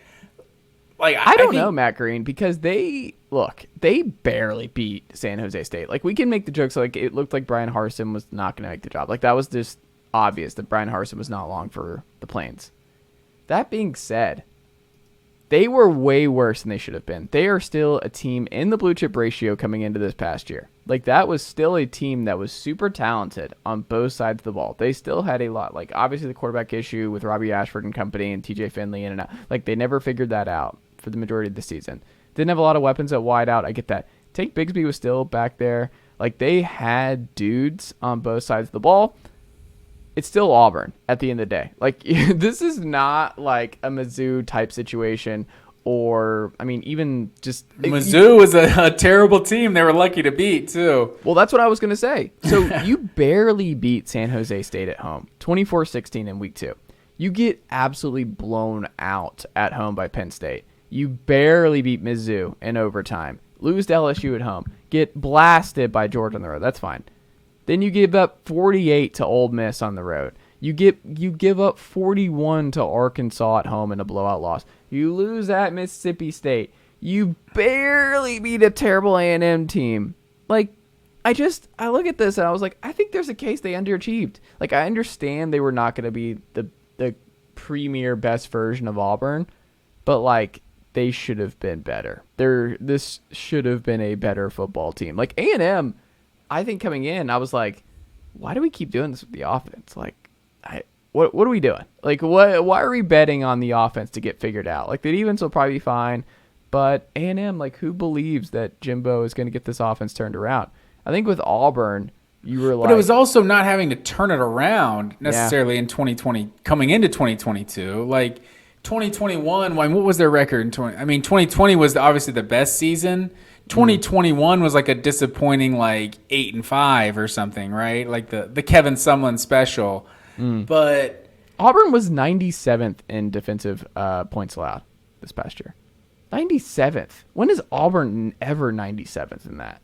I don't know, Matt Green, because they barely beat San Jose State. Like, we can make the jokes like it looked like Brian Harsin was not going to make the job. Like, that was just obvious that Brian Harsin was not long for the Plains. That being said, they were way worse than they should have been. They are still a team in the blue chip ratio coming into this past year. Like, that was still a team that was super talented on both sides of the ball. They still had a lot. Like, obviously the quarterback issue with Robbie Ashford and company and TJ Finley in and out. Like, they never figured that out for the majority of the season. Didn't have a lot of weapons at wide out. I get that. Tank Bigsby was still back there. Like, they had dudes on both sides of the ball. It's still Auburn at the end of the day. Like, this is not like a Mizzou type situation, or, I mean, even just... Mizzou was a terrible team. They were lucky to beat, too. Well, that's what I was going to say. So, you barely beat San Jose State at home, 24-16 in week 2. You get absolutely blown out at home by Penn State. You barely beat Mizzou in overtime. lose to LSU at home, get blasted by Georgia on the road. That's fine. Then you give up 48 to Ole Miss on the road. You give up 41 to Arkansas at home in a blowout loss. You lose at Mississippi State. You barely beat a terrible A&M team. Like, I look at this and I was like, I think there's a case they underachieved. Like, I understand they were not going to be the premier best version of Auburn, but like, they should have been better. This should have been a better football team. Like A&M, I think coming in, I was like, why do we keep doing this with the offense? Like, what are we doing? Like, why are we betting on the offense to get figured out? Like, the defense will probably be fine, but A&M, like, who believes that Jimbo is going to get this offense turned around? I think with Auburn, you were like... But it was also not having to turn it around necessarily in 2020, coming into 2022. Like, 2021, what was their record in 2020 was obviously the best season. 2021 was like a disappointing, like, 8-5 or something, right? Like the Kevin Sumlin special. But Auburn was 97th in defensive points allowed this past year. 97th. When is Auburn ever 97th in that?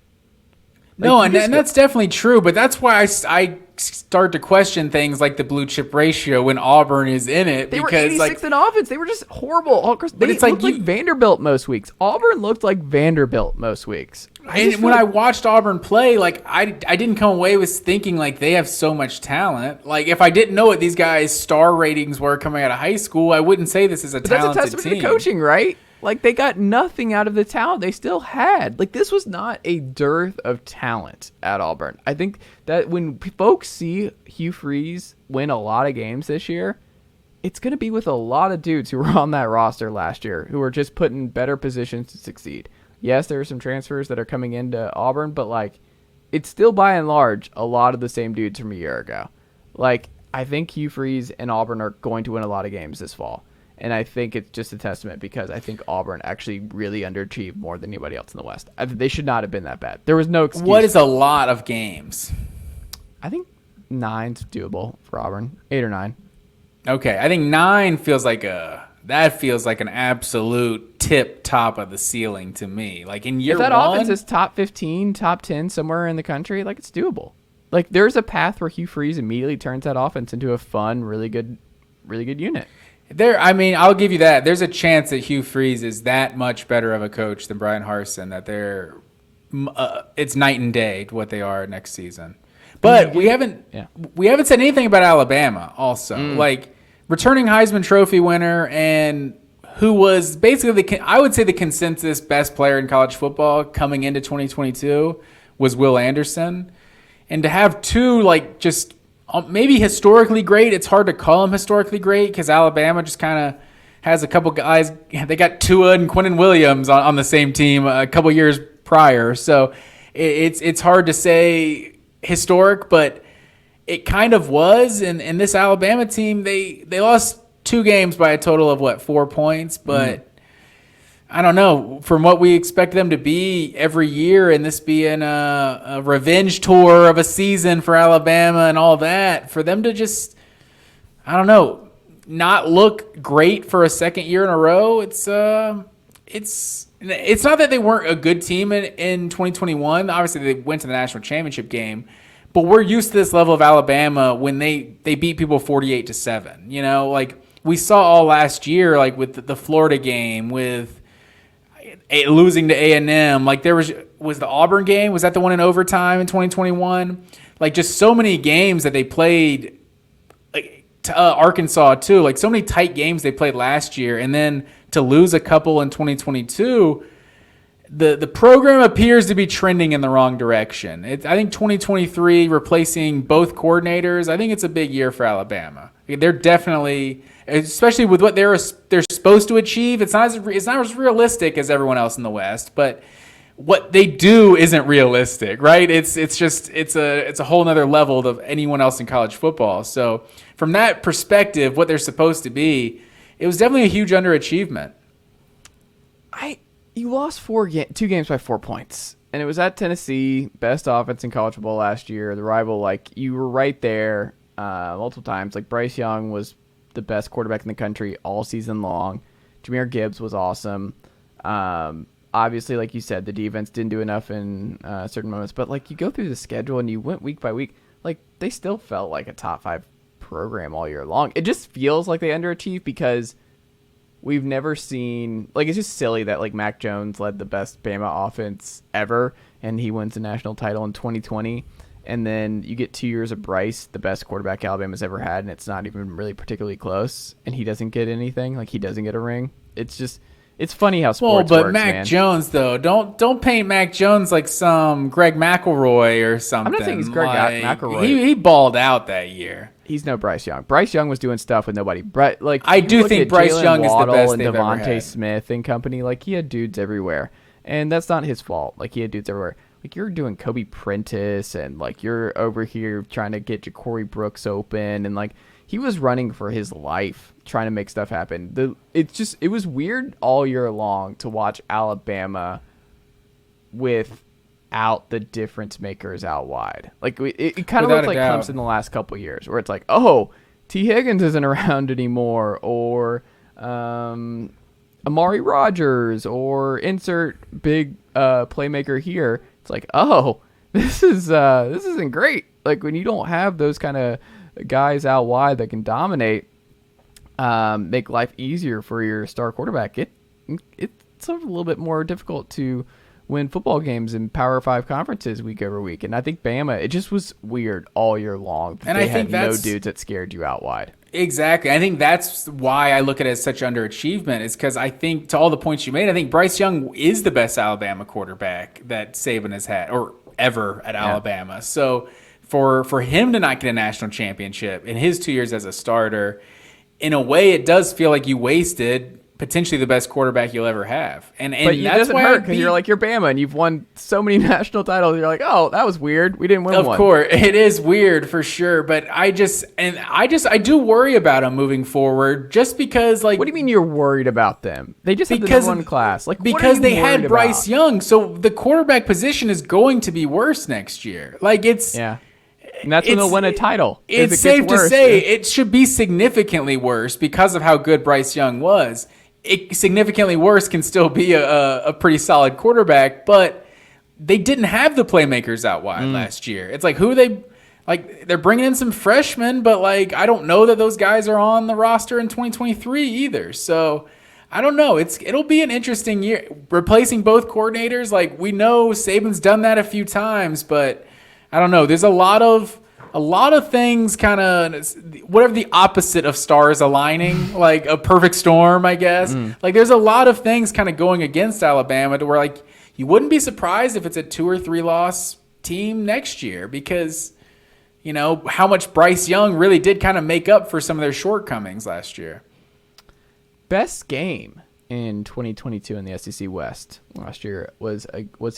Like, no, and that's definitely true. But that's why I start to question things like the blue chip ratio when Auburn is in it. They because, were 86th in offense. They were just horrible. They it's looked like Vanderbilt most weeks. Auburn looked like Vanderbilt most weeks. And when I watched Auburn play, like I didn't come away with thinking like they have so much talent. Like if I didn't know what these guys' star ratings were coming out of high school, I wouldn't say this is a talented team. That's a testament to coaching, right? Like they got nothing out of the talent they still had. Like this was not a dearth of talent at Auburn. I think that when folks see Hugh Freeze win a lot of games this year, it's going to be with a lot of dudes who were on that roster last year who are just put in better positions to succeed. Yes, there are some transfers that are coming into Auburn, but like it's still by and large a lot of the same dudes from a year ago. Like I think Hugh Freeze and Auburn are going to win a lot of games this fall. And I think it's just a testament because I think Auburn actually really underachieved more than anybody else in the West. They should not have been that bad. There was no excuse. What is a lot of games? I think 9's doable for Auburn. 8 or 9. Okay, I think 9 feels like an absolute tip top of the ceiling to me. Like in year if that one, offense is top 15, top 10 somewhere in the country, like it's doable. Like there's a path where Hugh Freeze immediately turns that offense into a fun, really good unit. I'll give you that. There's a chance that Hugh Freeze is that much better of a coach than Brian Harsin, that it's night and day what they are next season. But we haven't said anything about Alabama also. Like returning Heisman Trophy winner and who was basically I would say the consensus best player in college football coming into 2022 was Will Anderson. And to have two like just maybe historically great. It's hard to call them historically great because Alabama just kind of has a couple guys. They got Tua and Quinnen Williams on the same team a couple years prior. So it's hard to say historic, but it kind of was. And this Alabama team, they lost 2 games by a total of 4 points. But I don't know, from what we expect them to be every year and this being a revenge tour of a season for Alabama and all that, for them to just, I don't know, not look great for a second year in a row, it's not that they weren't a good team in 2021. Obviously, they went to the national championship game, but we're used to this level of Alabama when they beat people 48-7. You know, like we saw all last year, like with the Florida game, with losing to A&M, like there was the Auburn game. Was that the one in overtime in 2021? Like just so many games that they played, like to Arkansas too. Like so many tight games they played last year, and then to lose a couple in 2022, the program appears to be trending in the wrong direction. I think 2023 replacing both coordinators. I think it's a big year for Alabama. They're definitely, especially with what they're supposed to achieve. It's not as realistic as everyone else in the West, but what they do isn't realistic, right? It's a whole nother level of anyone else in college football. So from that perspective, what they're supposed to be, it was definitely a huge underachievement. You lost 2 games by 4 points, and it was at Tennessee, best offense in college football last year. The rival, like you were right there multiple times. Like Bryce Young was the best quarterback in the country all season long. Jahmyr Gibbs was awesome. obviously, like you said, the defense didn't do enough in certain moments. But like you go through the schedule and you went week by week, like they still felt like a top 5 program all year long. It just feels like they underachieved because we've never seen, like, it's just silly that like Mac Jones led the best Bama offense ever and he wins the national title in 2020. And then you get 2 years of Bryce, the best quarterback Alabama's ever had, and it's not even really particularly close. And he doesn't get anything. Like, he doesn't get a ring. It's just, it's funny how sports works, Mac man. Jones, though, don't paint Mac Jones like some Greg McElroy or something. I'm not saying he's Greg McElroy. He balled out that year. He's no Bryce Young. Bryce Young was doing stuff with nobody. I do think Bryce Young is the best and they've ever Devontae had. Smith and company. Like, he had dudes everywhere. And that's not his fault. Like, he had dudes everywhere. Like, you're doing Kobe Prentice and, like, you're over here trying to get Ja'Cory Brooks open. And, like, he was running for his life trying to make stuff happen. It was weird all year long to watch Alabama without the difference makers out wide. Like, it kind of looked like Clemson the last couple of years where it's like, oh, T. Higgins isn't around anymore, or Amari Rogers, or insert big playmaker here. It's like, oh, this isn't great. Like, when you don't have those kind of guys out wide that can dominate, make life easier for your star quarterback, it's a little bit more difficult to win football games in Power 5 conferences week over week. And I think Bama, it just was weird all year long. And I think no dudes that scared you out wide. Exactly. I think that's why I look at it as such underachievement, is because I think, to all the points you made, I think Bryce Young is the best Alabama quarterback that Saban has had, or ever at Alabama. So for him to not get a national championship in his 2 years as a starter, in a way, it does feel like you wasted potentially the best quarterback you'll ever have. And but that's doesn't why hurt because you're Bama and you've won so many national titles. You're like, oh, that was weird. We didn't win one. Of course, it is weird for sure. But I do worry about them moving forward, just because, like. What do you mean you're worried about them? They just had the number 1 class. Like, because they had Bryce Young, so the quarterback position is going to be worse next year. Like, it's. Yeah. And that's when they'll win a title. It's safe to say it should be significantly worse because of how good Bryce Young was. Significantly worse can still be a pretty solid quarterback, but they didn't have the playmakers out wide last year. It's like, who are they? Like, they're bringing in some freshmen, but, like, I don't know that those guys are on the roster in 2023 either. So I don't know. It'll be an interesting year. Replacing both coordinators, like, we know Saban's done that a few times, but I don't know. There's a lot of things, kind of whatever the opposite of stars aligning, like a perfect storm, I guess. Like, there's a lot of things kind of going against Alabama to where, like, you wouldn't be surprised if it's a 2 or 3 loss team next year, because, you know, how much Bryce Young really did kind of make up for some of their shortcomings last year. Best game in 2022 in the SEC West last year was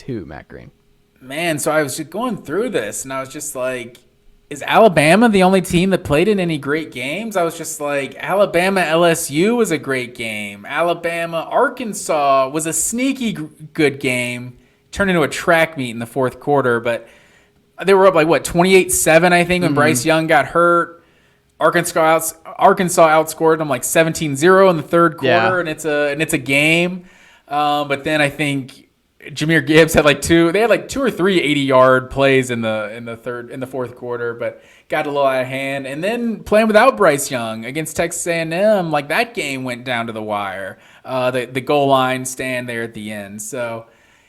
who, Matt Green? Man, so I was just going through this, and I was just like, is Alabama the only team that played in any great games? I was just like, Alabama LSU was a great game. Alabama Arkansas was a sneaky good game. Turned into a track meet in the fourth quarter, but they were up like, 28-7, I think, when Bryce Young got hurt. Arkansas outscored them like 17-0 in the third quarter, and it's a game. But then I think Jahmyr Gibbs had like 2 or 3 80-yard plays in the fourth quarter, but got a little out of hand. And then playing without Bryce Young against Texas A&M, like, that game went down to the wire. The goal line stand there at the end. So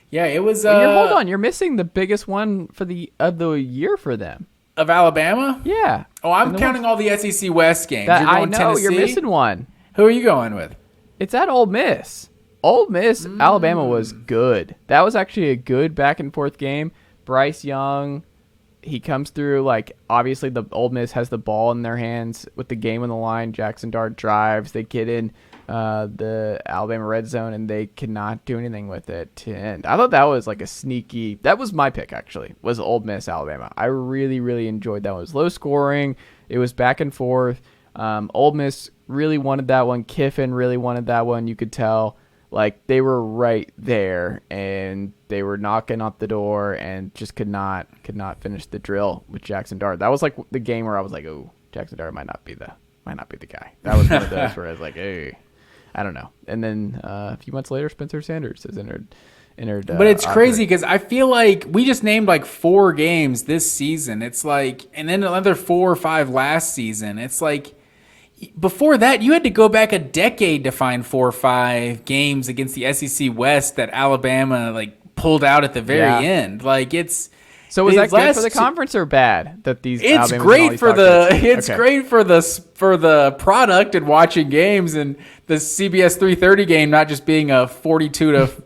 yeah, it was. Hold on, you're missing the biggest one of the year for them. Of Alabama? Yeah. Oh, I'm counting all the SEC West games. You're going Tennessee? You're missing one. Who are you going with? It's at Ole Miss. Ole Miss, Alabama was good. That was actually a good back and forth game. Bryce Young, he comes through, like, obviously the Ole Miss has the ball in their hands with the game on the line. Jackson Dart drives. They get in the Alabama red zone, and they cannot do anything with it to end. I thought that was like a sneaky. That was my pick, actually, was Ole Miss, Alabama. I really, really enjoyed that one. It was low scoring. It was back and forth. Ole Miss really wanted that one. Kiffin really wanted that one. You could tell. Like, they were right there, and they were knocking at the door and just could not finish the drill with Jackson Dart. That was like the game where I was like, oh, Jackson Dart might not be the guy. That was one of those where I was like, hey. I don't know. And then a few months later, Spencer Sanders has entered. But it's crazy because I feel like we just named like 4 games this season. It's like, and then another 4 or 5 last season. It's like, before that, you had to go back a decade to find 4 or 5 games against the SEC West that Alabama like pulled out at the very end. Like it's. So was that good for the conference or bad that these? It's great for great for the product and watching games, and the CBS 3:30 game not just being a 42-7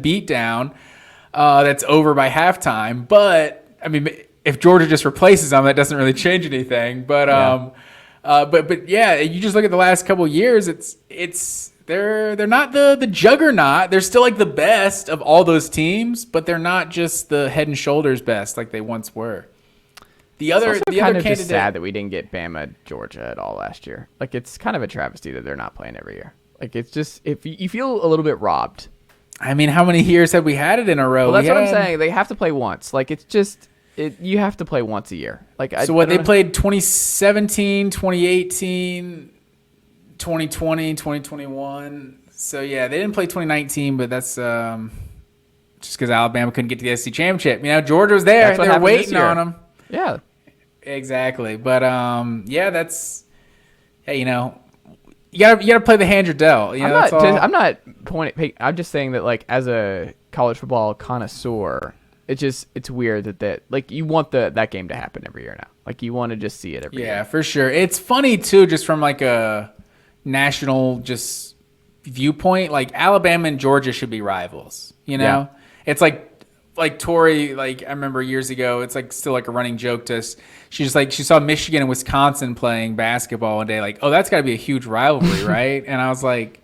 beatdown that's over by halftime. But I mean, if Georgia just replaces them, that doesn't really change anything. But but yeah, you just look at the last couple of years. They're not the juggernaut. They're still like the best of all those teams, but they're not just the head and shoulders best like they once were. The other candidate, just sad that we didn't get Bama Georgia at all last year. Like it's kind of a travesty that they're not playing every year. Like it's just if you feel a little bit robbed. I mean, how many years have we had it in a row? Well, that's what I'm saying. They have to play once. Like it's just you have to play once a year. Like they played 2017, 2018. 2020, 2021. So, yeah, they didn't play 2019, but that's just because Alabama couldn't get to the SEC championship. You know, Georgia was there. They were waiting on them. Yeah. Exactly. But, yeah, that's – hey, you know, you gotta play the hand you're dealt. You know, I'm not pointing – I'm just saying that, like, as a college football connoisseur, it's weird that like, you want that game to happen every year now. Like, you want to just see it every year. Yeah, for sure. It's funny, too, just from, like, a – national just viewpoint, like Alabama and Georgia should be rivals, you know? It's like Tori, like I remember years ago, it's like still like a running joke to us. She's like, she saw Michigan and Wisconsin playing basketball one day, like, oh, that's gotta be a huge rivalry, right? And I was like,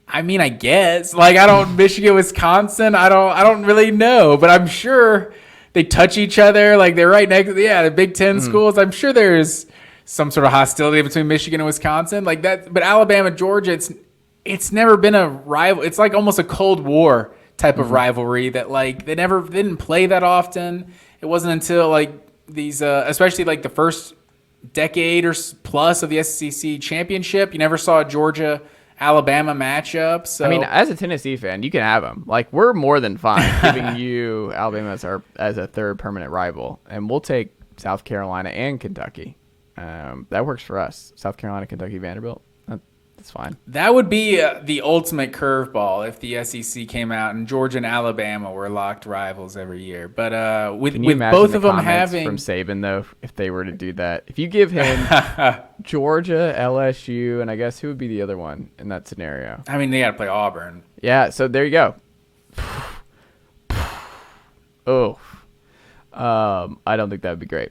I mean, I guess. Like Michigan, Wisconsin, I don't really know, but I'm sure they touch each other, like they're right next to the Big Ten schools. I'm sure there's some sort of hostility between Michigan and Wisconsin like that. But Alabama, Georgia, it's never been a rival. It's like almost a Cold War type of rivalry that like they didn't play that often. It wasn't until like these, especially like the first decade or plus of the SEC championship, you never saw a Georgia Alabama matchup. So I mean, as a Tennessee fan, you can have them. Like we're more than fine giving you Alabama as a third permanent rival, and we'll take South Carolina and Kentucky. That works for us. South Carolina, Kentucky, Vanderbilt. That's fine. That would be the ultimate curveball if the SEC came out and Georgia and Alabama were locked rivals every year. But with both of them having from Saban though, if they were to do that, if you give him Georgia, LSU, and I guess who would be the other one in that scenario? I mean, they got to play Auburn. Yeah. So there you go. Oh, I don't think that would be great.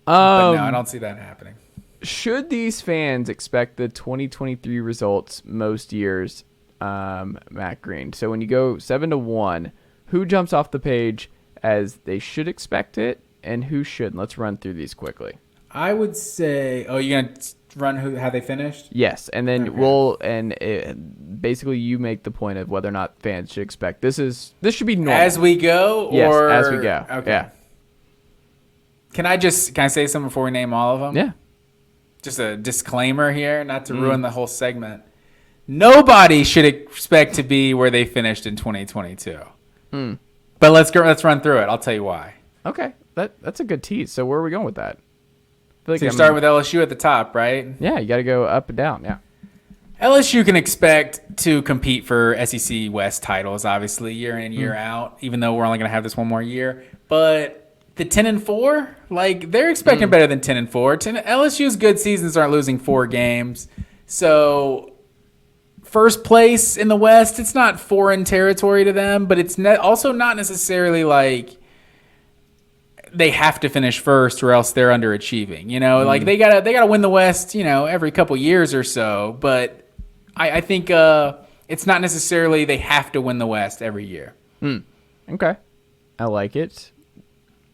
But no, I don't see that happening. Should these fans expect the 2023 results most years, Matt Green? So when you go 7-1, who jumps off the page as they should expect it, and who shouldn't? Let's run through these quickly. I would say, you're gonna run how they finished? Yes, and then basically you make the point of whether or not fans should expect this should be normal as we go. Yes, as we go. Okay. Yeah. Can I say something before we name all of them? Yeah. Just a disclaimer here, not to ruin the whole segment. Nobody should expect to be where they finished in 2022. But let's run through it. I'll tell you why. Okay, that's a good tease. So where are we going with that? So you're starting with LSU at the top, right? Yeah, you got to go up and down. Yeah. LSU can expect to compete for SEC West titles, obviously, year in, year out, even though we're only going to have this one more year. But the 10-4, like they're expecting better than 10-4. LSU's good seasons aren't losing 4 games. So first place in the West, it's not foreign territory to them, but it's also not necessarily like they have to finish first or else they're underachieving. You know, like they gotta win the West, you know, every couple years or so. But I think it's not necessarily they have to win the West every year. Okay, I like it.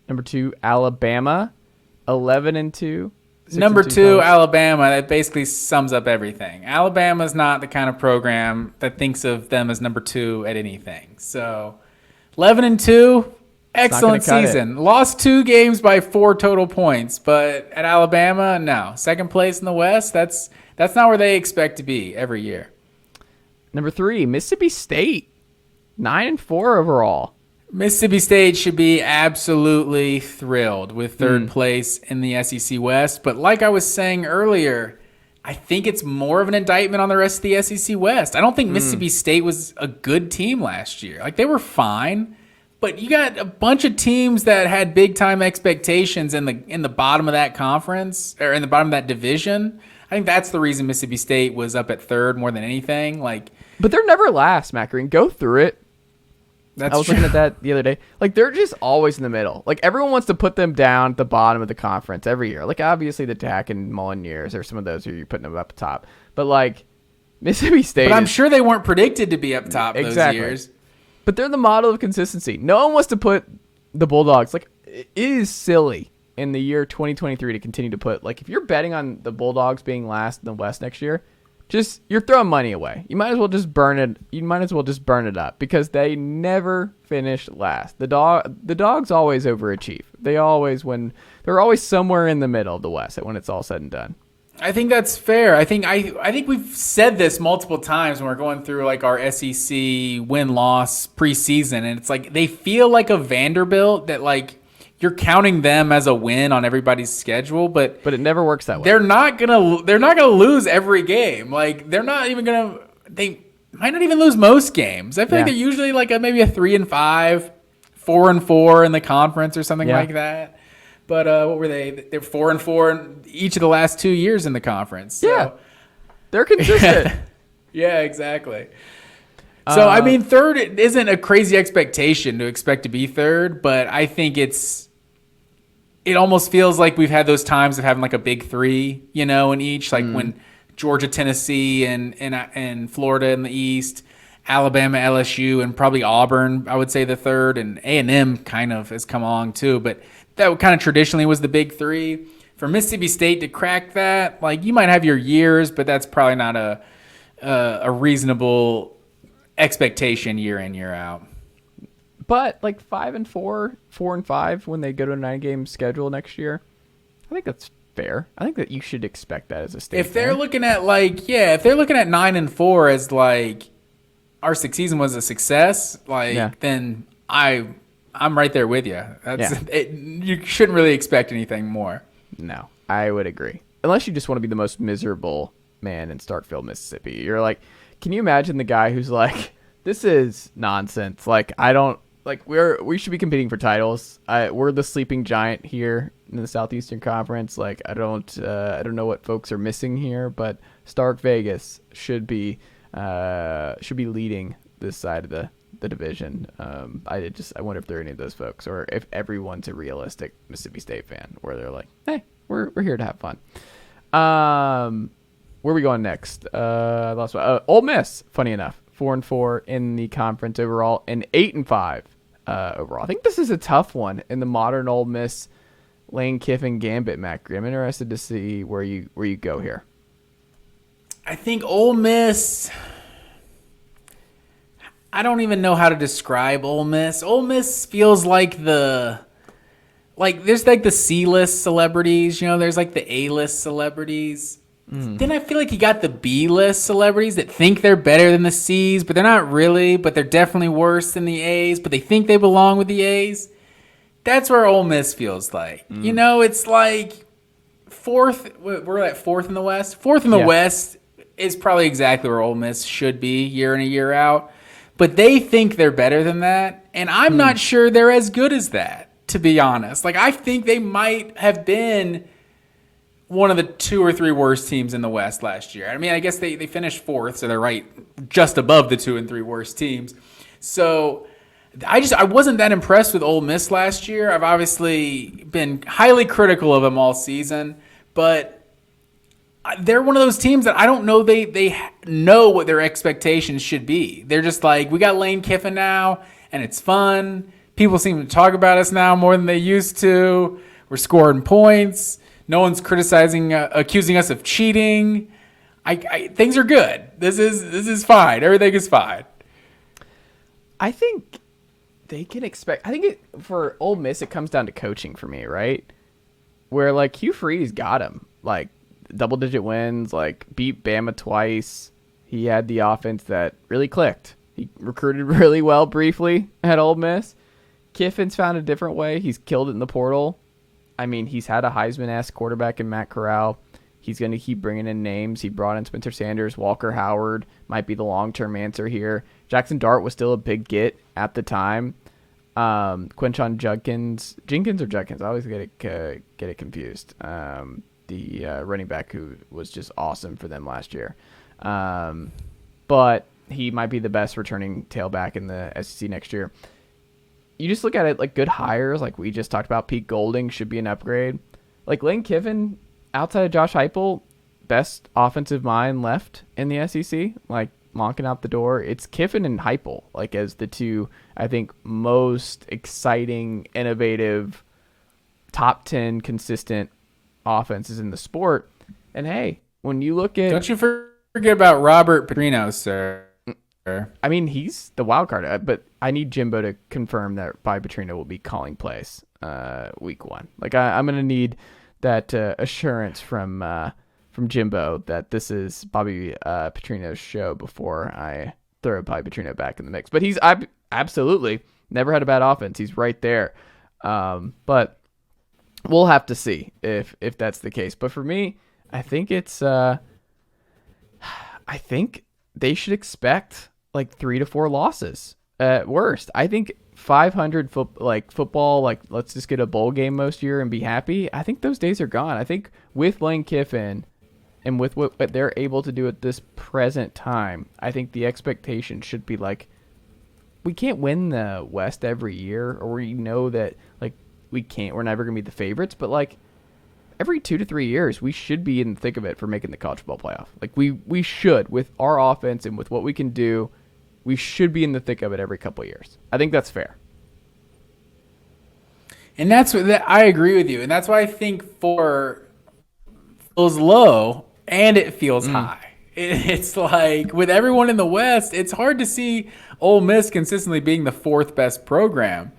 Number 2, Alabama, 11-2. Number 2, Alabama. That basically sums up everything. Alabama's not the kind of program that thinks of them as number 2 at anything. So, 11-2, excellent season. Lost 2 games by 4 total points, but at Alabama, no. Second place in the West. That's not where they expect to be every year. Number 3, Mississippi State, 9-4 overall. Mississippi State should be absolutely thrilled with third place in the SEC West. But like I was saying earlier, I think it's more of an indictment on the rest of the SEC West. I don't think Mississippi State was a good team last year. Like, they were fine, but you got a bunch of teams that had big time expectations in the bottom of that conference, or in the bottom of that division. I think that's the reason Mississippi State was up at third more than anything. But they're never last, Matt Green. Go through it. I was looking at that the other day. Like, they're just always in the middle. Like, everyone wants to put them down at the bottom of the conference every year. Like, obviously the Tack and Mullen years, or some of those who you're putting them up top. But, like, Mississippi State. But I'm sure they weren't predicted to be up top those years. But they're the model of consistency. No one wants to put the Bulldogs. Like, it is silly in the year 2023 to continue to put, like, if you're betting on the Bulldogs being last in the West next year, you're throwing money away. You might as well just burn it. You might as well just burn it up, because they never finish last. The Dogs always overachieve. They always win. They're always somewhere in the middle of the West when it's all said and done. I think that's fair. I think we've said this multiple times when we're going through like our SEC win-loss preseason, and it's like they feel like a Vanderbilt that, like, you're counting them as a win on everybody's schedule, but it never works that way. They're not gonna lose every game. Like, they might not even lose most games. I feel like they're usually like maybe a 3-5, 4-4 in the conference or something like that. But what were they? They're 4-4 in each of the last 2 years in the conference. So. Yeah, they're consistent. Yeah, exactly. So, I mean, third isn't a crazy expectation to expect to be third, but I think it almost feels like we've had those times of having like a big 3, in each, like when Georgia, Tennessee, and Florida in the East, Alabama, LSU, and probably Auburn, I would say the third, and A&M kind of has come along too, but that kind of traditionally was the big 3. For Mississippi State to crack that, like, you might have your years, but that's probably not a reasonable expectation year in, year out. But like 5-4, 4-5 when they go to a 9-game schedule next year, I think that's fair. I think that you should expect that as a state. If they're looking at 9-4 as like our season was a success, then I'm right there with you. You shouldn't really expect anything more. No, I would agree. Unless you just want to be the most miserable man in Starkville, Mississippi. You're like, can you imagine the guy who's like, this is nonsense. Like, we should be competing for titles. We're the sleeping giant here in the Southeastern Conference. Like, I don't know what folks are missing here, but Stark Vegas should be leading this side of the division. I wonder if there are any of those folks, or if everyone's a realistic Mississippi State fan where they're like, hey, we're here to have fun. Where are we going next? Ole Miss, funny enough, 4-4 in the conference overall, and 8-5 overall. I think this is a tough one in the modern Ole Miss Lane Kiffin gambit, Matt Green. I'm interested to see where you go here. I think Ole Miss, I don't even know how to describe Ole Miss. Ole Miss feels like there's like the C-list celebrities, there's like the A-list celebrities. Then I feel like you got the B-list celebrities that think they're better than the C's, but they're not really, but they're definitely worse than the A's, but they think they belong with the A's. That's where Ole Miss feels like. It's like fourth. We're at fourth in the West. Fourth in the West is probably exactly where Ole Miss should be year in and year out. But they think they're better than that, and I'm not sure they're as good as that, to be honest. Like, I think they might have been one of the 2 or 3 worst teams in the West last year. I mean, I guess they finished fourth, so they're right just above the 2 and 3 worst teams. So I wasn't that impressed with Ole Miss last year. I've obviously been highly critical of them all season, but they're one of those teams that I don't know they know what their expectations should be. They're just like, we got Lane Kiffin now, and it's fun. People seem to talk about us now more than they used to. We're scoring points. No one's accusing us of cheating. Things are good. This is fine. Everything is fine. I think they can expect. I think for Ole Miss, it comes down to coaching for me, right? Where Hugh Freeze got him double-digit wins, beat Bama twice. he had the offense that really clicked. He recruited really well briefly at Ole Miss. Kiffin's found a different way. He's killed it in the portal. I mean, he's had a Heisman-esque quarterback in Matt Corral. He's going to keep bringing in names. He brought in Spencer Sanders. Walker Howard might be the long-term answer here. Jackson Dart was still a big get at the time. Quinshon Judkins. Jenkins or Judkins? I always get it confused. The running back who was just awesome for them last year. But he might be the best returning tailback in the SEC next year. You just look at it like good hires, like we just talked about. Pete Golding should be an upgrade. Like Lane Kiffin, outside of Josh Heupel, best offensive mind left in the SEC. Like monking out the door, it's Kiffin and Heupel, like as the two, I think, most exciting, innovative, top 10 consistent offenses in the sport. And hey, when you look at, don't you forget about Robert Petrino, sir. I mean, he's the wild card, but I need Jimbo to confirm that Bobby Petrino will be calling plays week 1. Like I'm going to need that assurance from Jimbo that this is Bobby Petrino's show before I throw Bobby Petrino back in the mix. But he's absolutely never had a bad offense. He's right there. But we'll have to see if that's the case. But for me, I think it's I think they should expect like 3 to 4 losses at worst. I think 500 football, like let's just get a bowl game most year and be happy. I think those days are gone. I think with Lane Kiffin and with what they're able to do at this present time, I think the expectation should be like, we can't win the West every year, or we know that like we're never going to be the favorites, but like every 2 to 3 years, we should be in the thick of it for making the college football playoff. Like we should, with our offense and with what we can do, we should be in the thick of it every couple of years. I think that's fair. And that's what I agree with you. And that's why I think feels low and it feels high. It's like with everyone in the West, it's hard to see Ole Miss consistently being the 4th best program.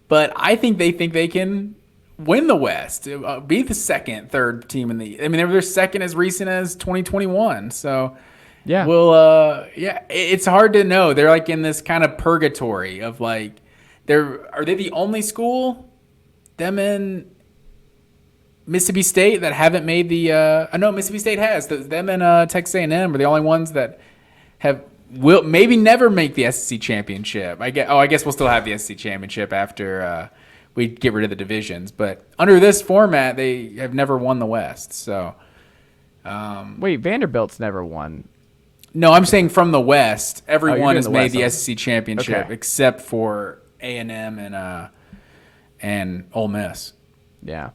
But I think they can win the West, be the 2nd, 3rd team in the. I mean, they were second as recent as 2021. So yeah, it's hard to know. They're like in this kind of purgatory of like, are they the only school, them in Mississippi State, that haven't made the? No, Mississippi State has. Them and Texas A&M are the only ones that will maybe never make the SEC championship. I guess we'll still have the SEC championship after we get rid of the divisions. But under this format, they have never won the West. So, wait, Vanderbilt's never won. No, I'm saying from the West, everyone has made the SEC championship Okay. except for A&M and Ole Miss. Yeah.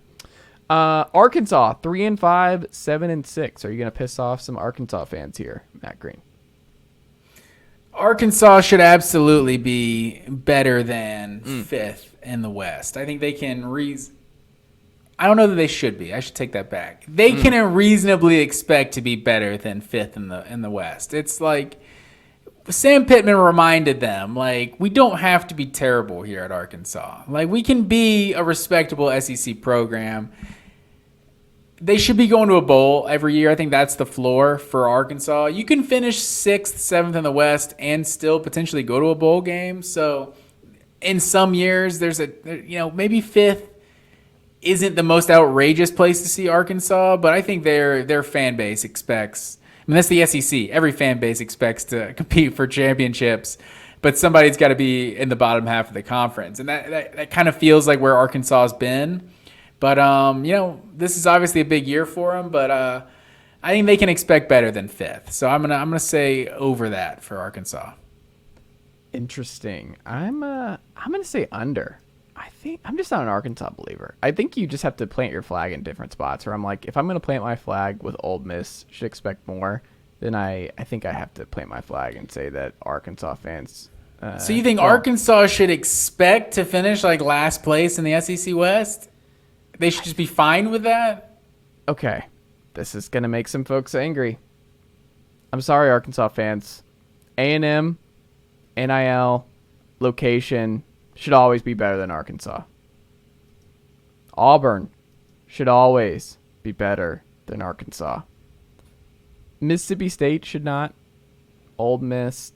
Arkansas 3-5, 7-6. Are you going to piss off some Arkansas fans here, Matt Green? Arkansas should absolutely be better than 5th in the West. I think they can I don't know that they should be. I should take that back. They can reasonably expect to be better than 5th in the West. It's like Sam Pittman reminded them, like, we don't have to be terrible here at Arkansas. Like, we can be a respectable SEC program. They should be going to a bowl every year. I think that's the floor for Arkansas. You can finish 6th, 7th in the West and still potentially go to a bowl game. So in some years, there's maybe 5th isn't the most outrageous place to see Arkansas, but I think their fan base expects. I mean, that's the SEC. Every fan base expects to compete for championships, but somebody's got to be in the bottom half of the conference, and that kind of feels like where Arkansas has been. But this is obviously a big year for them. But I think they can expect better than 5th. So I'm gonna say over that for Arkansas. Interesting. I'm gonna say under. I'm just not an Arkansas believer. I think you just have to plant your flag in different spots. Where I'm like, if I'm gonna plant my flag with Ole Miss, should expect more. Then I think I have to plant my flag and say that Arkansas fans. So you think Arkansas should expect to finish like last place in the SEC West? They should just be fine with that? Okay. This is going to make some folks angry. I'm sorry, Arkansas fans. A&M, NIL, location should always be better than Arkansas. Auburn should always be better than Arkansas. Mississippi State should not. Ole Miss,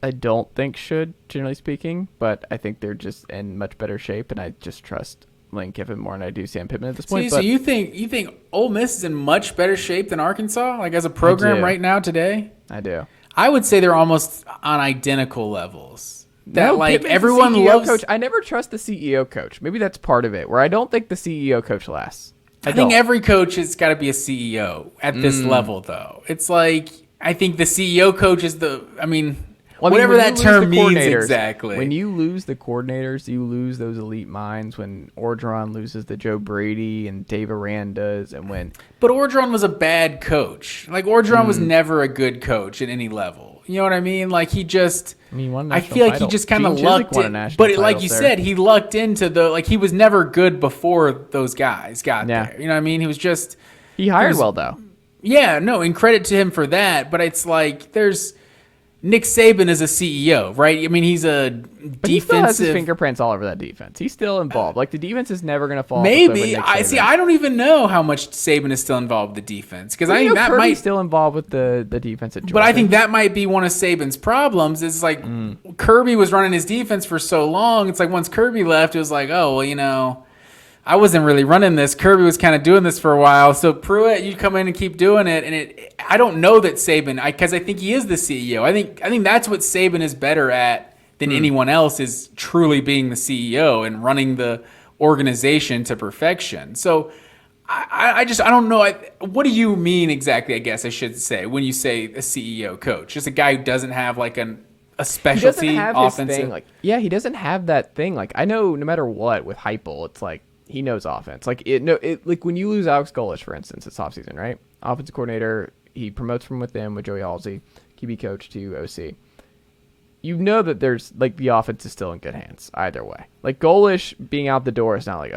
I don't think should, generally speaking, but I think they're just in much better shape, and I just trust Lane Kiffin more than I do Sam Pittman at this point. So you think Ole Miss is in much better shape than Arkansas, like as a program right now today? I do. I would say they're almost on identical levels. That like Pittman's everyone the CEO loves. coach. I never trust the CEO coach. Maybe that's part of it, where I don't think the CEO coach lasts. I think every coach has got to be a CEO at this level, though. It's like I think the CEO coach is whatever that term means exactly. When you lose the coordinators, you lose those elite minds. When Orgeron loses the Joe Brady and Dave Arandas, and but Orgeron was a bad coach. Like Orgeron was never a good coach at any level. You know what I mean? Like he just. I feel like he just kind of lucked in. But like you said, he lucked into he was never good before those guys got there. You know what I mean? He hired well though. Yeah, no, and credit to him for that. But it's like Nick Saban is a CEO, right? I mean, he's a defensive. But he still has his fingerprints all over that defense. He's still involved. Like the defense is never going to fall. Maybe I don't even know how much Saban is still involved with the defense because I think that Kirby's still involved with the defense at Georgia. But I think that might be one of Saban's problems. Is like Kirby was running his defense for so long. It's like once Kirby left, it was like, oh well, I wasn't really running this. Kirby was kind of doing this for a while. So Pruitt, you come in and keep doing it. And I don't know that Saban, because I think he is the CEO. I think that's what Saban is better at than anyone else, is truly being the CEO and running the organization to perfection. So I don't know. What do you mean exactly, I guess I should say, when you say a CEO coach? Just a guy who doesn't have like a specialty he doesn't have offensive. his thing. He doesn't have that thing. Like I know no matter what with Heupel, it's like he knows offense. Like like when you lose Alex Golesh, for instance, it's offseason, right? Offensive coordinator, he promotes from within with Joey Halsey, QB coach to OC. You know that there's the offense is still in good hands either way. Like Golesh being out the door is not like,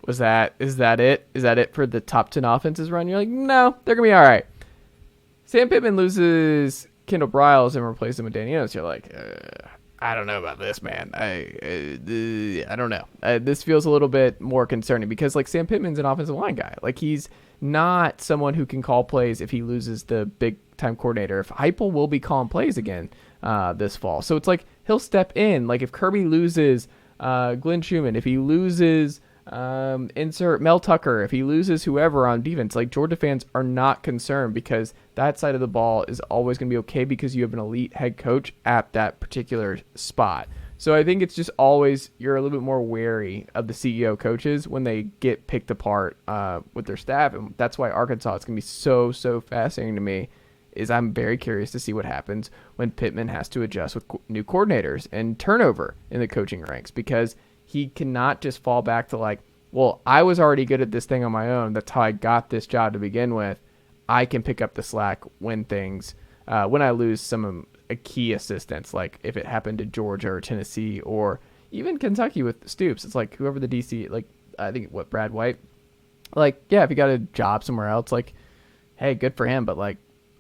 is that it? Is that it for the top 10 offenses run? You're like, no, they're gonna be all right. Sam Pittman loses Kendall Briles and replaces him with Danny Enos. You're like, I don't know about this, man. I don't know. This feels a little bit more concerning because Sam Pittman's an offensive line guy. He's not someone who can call plays if he loses the big time coordinator. If Heupel will be calling plays again this fall, so it's he'll step in. If Kirby loses Glenn Schumann, if he loses insert Mel Tucker, if he loses whoever on defense, Georgia fans are not concerned because that side of the ball is always going to be okay because you have an elite head coach at that particular spot. So I think it's just always you're a little bit more wary of the CEO coaches when they get picked apart with their staff, and that's why Arkansas is going to be so fascinating to me. Is I'm very curious to see what happens when Pittman has to adjust with new coordinators and turnover in the coaching ranks because he cannot just fall back to I was already good at this thing on my own. That's how I got this job to begin with. I can pick up the slack when when I lose some of a key assistants, like if it happened to Georgia or Tennessee or even Kentucky with Stoops. It's whoever the DC, I think Brad White, if he got a job somewhere else, hey, good for him. But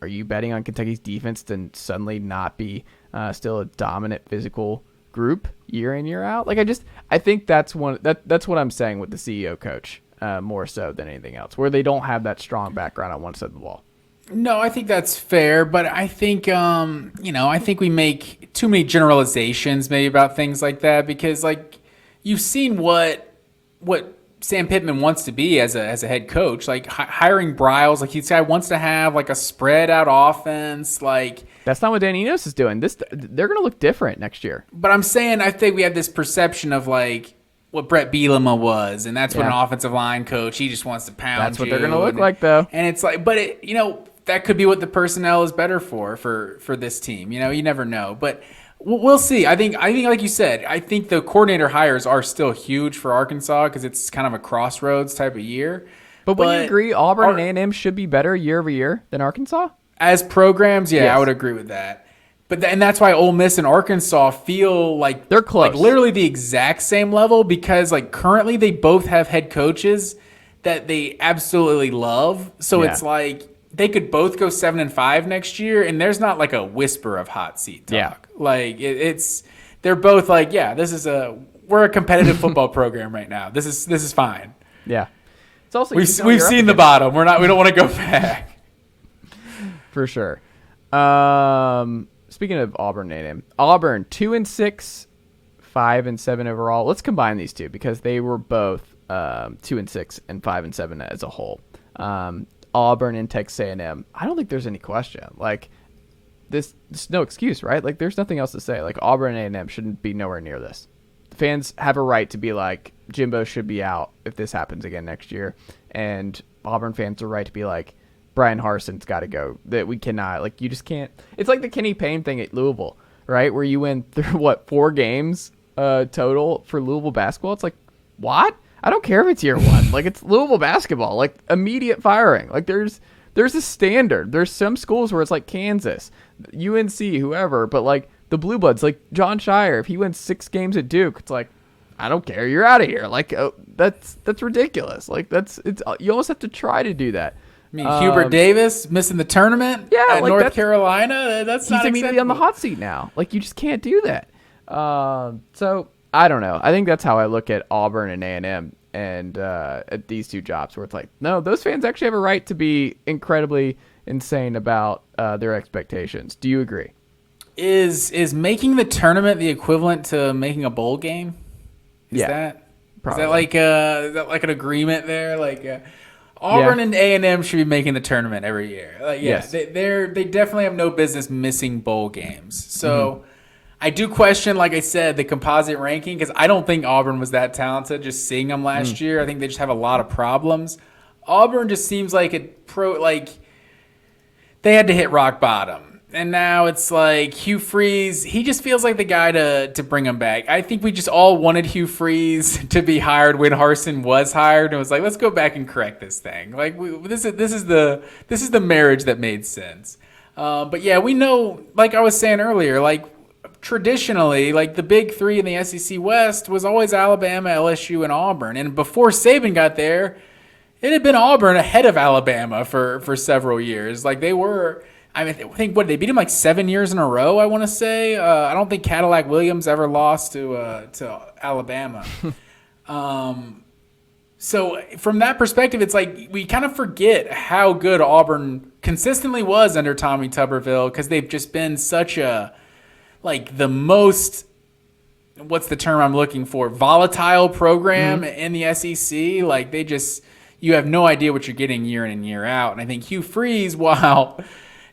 are you betting on Kentucky's defense to suddenly not be still a dominant physical group year in, year out? I think that's that's what I'm saying with the CEO coach, more so than anything else, where they don't have that strong background on one side of the ball. No, I think that's fair, but I think I think we make too many generalizations maybe about things like that because you've seen what Sam Pittman wants to be as a head coach, hiring Briles, this guy wants to have a spread out offense, That's not what Danny Enos is doing. They're going to look different next year. But I'm saying I think we have this perception of what Brett Bielema was, and that's what an offensive line coach, he just wants to pound. That's what they're going to look like, though. And it's that could be what the personnel is better for this team. You never know, but we'll see. I think like you said, I think the coordinator hires are still huge for Arkansas because it's kind of a crossroads type of year. But would you agree Auburn and A&M should be better year over year than Arkansas? As programs, yeah, yes. I would agree with that. But and that's why Ole Miss and Arkansas feel like they're close, literally the exact same level because currently they both have head coaches that they absolutely love. So it's they could both go 7-5 next year, and there's not a whisper of hot seat talk. Yeah. They're both we're a competitive football program right now. This is fine. Yeah. It's also we've seen the bottom. We don't want to go back. For sure. Speaking of Auburn A&M, Auburn 2-6, 5-7 overall. Let's combine these two because they were both 2-6 and 5-7 as a whole. Auburn and Texas A&M. I don't think there's any question. Like this no excuse, right? Like there's nothing else to say. Like Auburn and A&M shouldn't be nowhere near this. The fans have a right to be like Jimbo should be out if this happens again next year, and Auburn fans are right to be like Brian Harsin's got to go. That we cannot, like, you just can't. It's like the Kenny Payne thing at Louisville, right? Where you win through 4 games total for Louisville basketball. It's like, what? I don't care if it's year 1. Like, it's Louisville basketball. Like, immediate firing. Like, there's a standard. There's some schools where it's like Kansas, UNC, whoever, but like the Blue Bloods, like John Shire, if he wins 6 games at Duke, it's like, I don't care. You're out of here. Like, that's ridiculous. Like, you almost have to try to do that. I mean, Hubert Davis missing the tournament at like North Carolina. That's he's not immediately on the hot seat now. Like, you just can't do that. So I don't know. I think that's how I look at Auburn and A&M and at these two jobs, where it's like, no, those fans actually have a right to be incredibly insane about their expectations. Do you agree? Is making the tournament the equivalent to making a bowl game? Is that like an agreement there? Like Auburn and A&M should be making the tournament every year. Like, yes. they definitely have no business missing bowl games. So I do question, like I said, the composite ranking, because I don't think Auburn was that talented. Just seeing them last year, I think they just have a lot of problems. Auburn just seems like they had to hit rock bottom. And now it's like Hugh Freeze, he just feels like the guy to bring him back. I think we just all wanted Hugh Freeze to be hired when Harsin was hired, and was like, let's go back and correct this thing. Like, this is the marriage that made sense. But yeah, we know, like I was saying earlier, like traditionally, like the big 3 in the SEC West was always Alabama, LSU, and Auburn. And before Saban got there, it had been Auburn ahead of Alabama for several years. Like they were. I mean, I think they beat him like 7 years in a row, I want to say. I don't think Cadillac Williams ever lost to Alabama. So from that perspective, it's like we kind of forget how good Auburn consistently was under Tommy Tuberville, because they've just been such the most, what's the term I'm looking for, volatile program in the SEC. Like you have no idea what you're getting year in and year out. And I think Hugh Freeze, while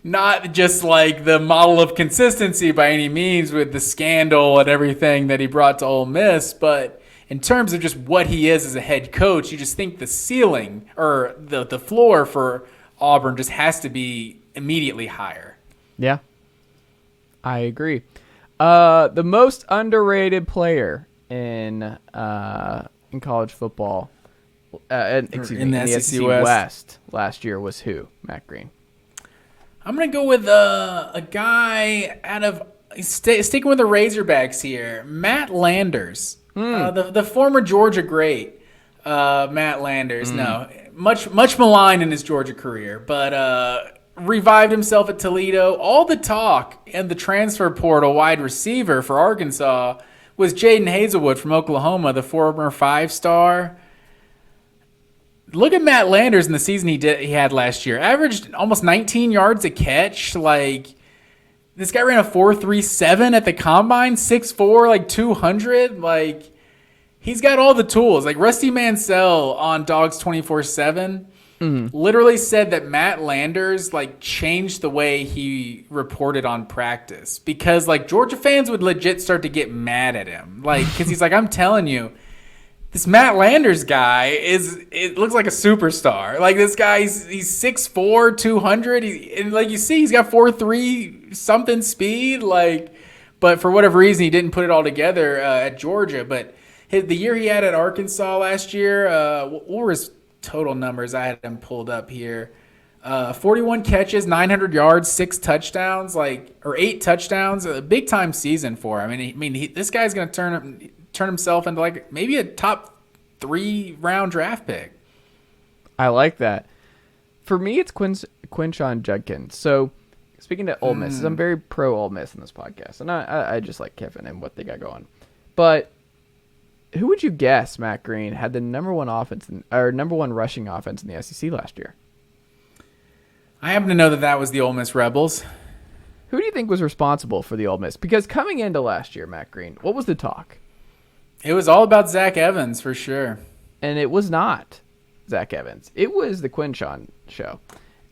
not just like the model of consistency by any means with the scandal and everything that he brought to Ole Miss, but in terms of just what he is as a head coach, you just think the ceiling or the floor for Auburn just has to be immediately higher. Yeah, I agree. The most underrated player in college football, in the SEC West last year was who, Matt Green? I'm going to go with a guy out of sticking with the Razorbacks here, Matt Landers, the former Georgia great, Matt Landers. No, much maligned in his Georgia career, but revived himself at Toledo. All the talk and the transfer portal wide receiver for Arkansas was Jaden Hazelwood from Oklahoma, the former 5-star. Look at Matt Landers in the season he had last year. Averaged almost 19 yards a catch. Like, this guy ran a 4.37 at the combine, 6'4", like 200. Like, he's got all the tools. Like, Rusty Mansell on Dogs 24/7 literally said that Matt Landers like changed the way he reported on practice, because like Georgia fans would legit start to get mad at him, like, because he's like, I'm telling you, this Matt Landers guy it looks like a superstar. Like, this guy, he's 6'4", 200. And like you see, he's got 4.3 something speed. Like, but for whatever reason, he didn't put it all together at Georgia. But the year he had at Arkansas last year, what were his total numbers? I had them pulled up here. 41 catches, 900 yards, 6 touchdowns, or 8 touchdowns. A big time season for him. This guy's going to turn himself into like maybe a top 3 round draft pick. I like that. For me, it's Quinshon Judkins. So speaking to Ole Miss, I'm very pro Ole Miss in this podcast, and I just like Kiffin and what they got going. But who would you guess, Matt Green, had the number one rushing offense in the SEC last year? I happen to know that was the Ole Miss Rebels. Who do you think was responsible for the Ole Miss? Because coming into last year, Matt Green, what was the talk? It was all about Zach Evans for sure. And it was not Zach Evans. It was the Quinshon show.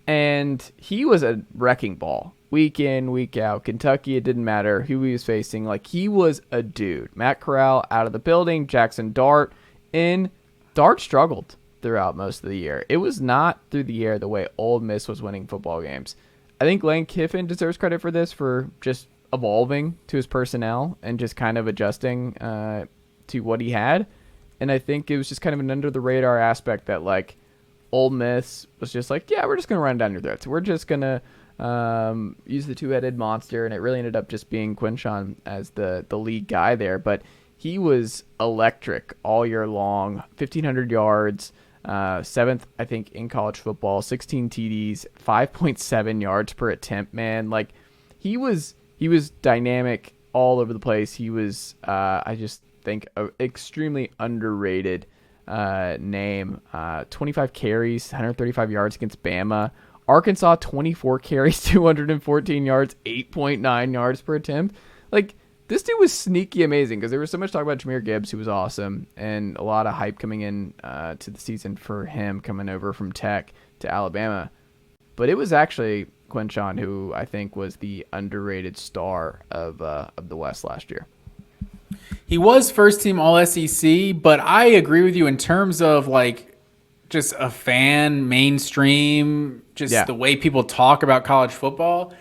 And he was a wrecking ball. Week in, week out. Kentucky, it didn't matter who he was facing. Like, he was a dude. Matt Corral out of the building. Jackson Dart in. Dart struggled throughout most of the year. It was not through the air the way Ole Miss was winning football games. I think Lane Kiffin deserves credit for this, for just evolving to his personnel and just kind of adjusting to what he had. And I think it was just kind of an under-the-radar aspect that, like, Ole Miss was just like, yeah, we're just going to run down your throats. We're just going to use the two-headed monster, and it really ended up just being Quinshon as the lead guy there. But he was electric all year long, 1,500 yards, 7th, I think, in college football, 16 TDs, 5.7 yards per attempt, man. Like, he was dynamic all over the place. He was, I just think, an extremely underrated name. 25 carries, 135 yards against Bama. Arkansas, 24 carries, 214 yards, 8.9 yards per attempt. Like, this dude was sneaky amazing because there was so much talk about Jahmyr Gibbs, who was awesome, and a lot of hype coming in to the season for him coming over from Tech to Alabama. But it was actually Quinshon who I think was the underrated star of the West last year. He was first team All SEC, but I agree with you in terms of like just a fan, mainstream, just the way people talk about college football.